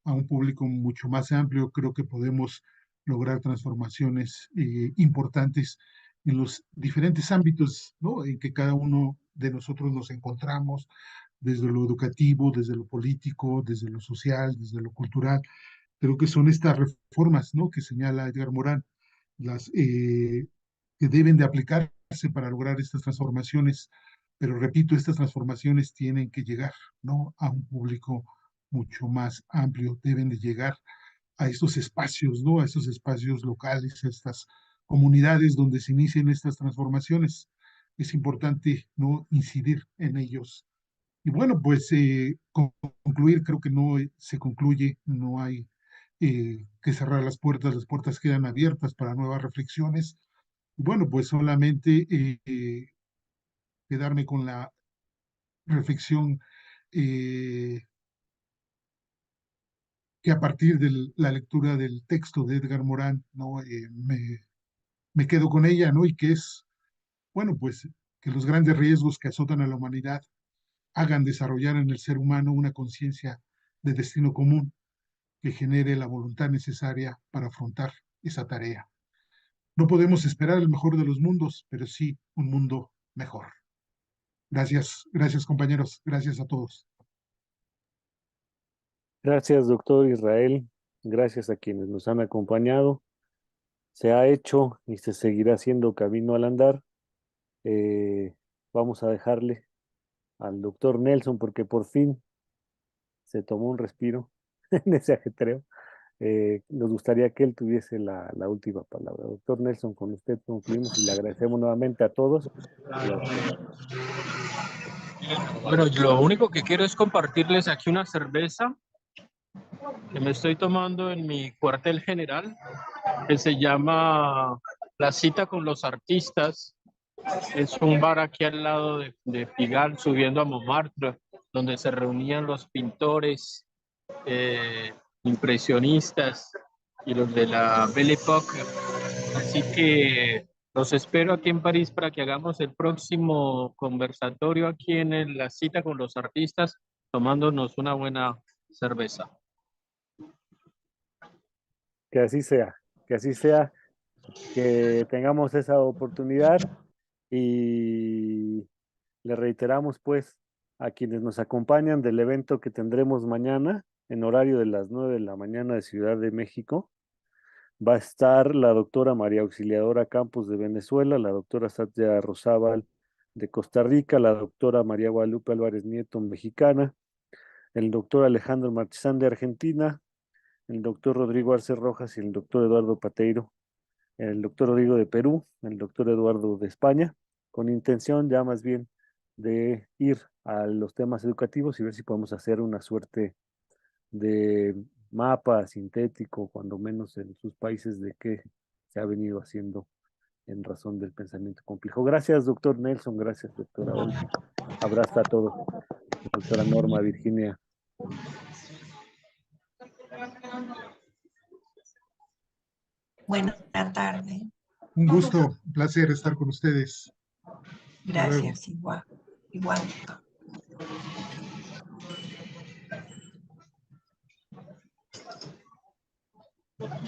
a un público mucho más amplio, creo que podemos lograr transformaciones importantes en los diferentes ámbitos, ¿no? En que cada uno de nosotros nos encontramos, desde lo educativo, desde lo político, desde lo social, desde lo cultural. Creo que son estas reformas, ¿no? Que señala Edgar Morán, las que deben de aplicarse para lograr estas transformaciones. Pero repito, estas transformaciones tienen que llegar, ¿no? A un público mucho más amplio, deben de llegar a estos espacios, ¿no? A estos espacios locales, a estas comunidades donde se inician estas transformaciones. Es importante, ¿no? Incidir en ellos. Y bueno, pues concluir, creo que no se concluye, no hay que cerrar las puertas quedan abiertas para nuevas reflexiones. Bueno, pues solamente quedarme con la reflexión que a partir de la lectura del texto de Edgar Morán, ¿no? Me quedo con ella, ¿no? Y que es, bueno, pues que los grandes riesgos que azotan a la humanidad hagan desarrollar en el ser humano una conciencia de destino común que genere la voluntad necesaria para afrontar esa tarea. No podemos esperar el mejor de los mundos, pero sí un mundo mejor. Gracias, gracias compañeros, gracias a todos. Gracias, doctor Israel. Gracias a quienes nos han acompañado. Se ha hecho y se seguirá haciendo camino al andar. Eh, Vamos a dejarle al doctor Nelson porque por fin se tomó un respiro en ese ajetreo. Nos gustaría que él tuviese la última palabra. Doctor Nelson, con usted concluimos y le agradecemos nuevamente a todos y a usted. Bueno, lo único que quiero es compartirles aquí una cerveza que me estoy tomando en mi cuartel general, que se llama La Cita con los Artistas. Es un bar aquí al lado de Pigalle, subiendo a Montmartre, donde se reunían los pintores, impresionistas y los de la Belle Époque. Así que los espero aquí en París para que hagamos el próximo conversatorio aquí en La Cita con los Artistas, tomándonos una buena cerveza. Que así sea, que así sea, que tengamos esa oportunidad y le reiteramos pues a quienes nos acompañan del evento que tendremos mañana en horario de las 9 de la mañana de Ciudad de México. Va a estar la doctora María Auxiliadora Campos de Venezuela, la doctora Satya Rozábal de Costa Rica, la doctora María Guadalupe Álvarez Nieto, mexicana, el doctor Alejandro Marchesán de Argentina, el doctor Rodrigo Arce Rojas y el doctor Eduardo Pateiro, el doctor Rodrigo de Perú, el doctor Eduardo de España, con intención ya más bien de ir a los temas educativos y ver si podemos hacer una suerte de mapa sintético, cuando menos en sus países, de qué se ha venido haciendo en razón del pensamiento complejo. Gracias, doctor Nelson. Gracias, doctora Olga. Abrazo a todos. Doctora Norma, Virginia. Buena tarde. Un gusto, un placer estar con ustedes. Hasta luego. Gracias, igual, igual.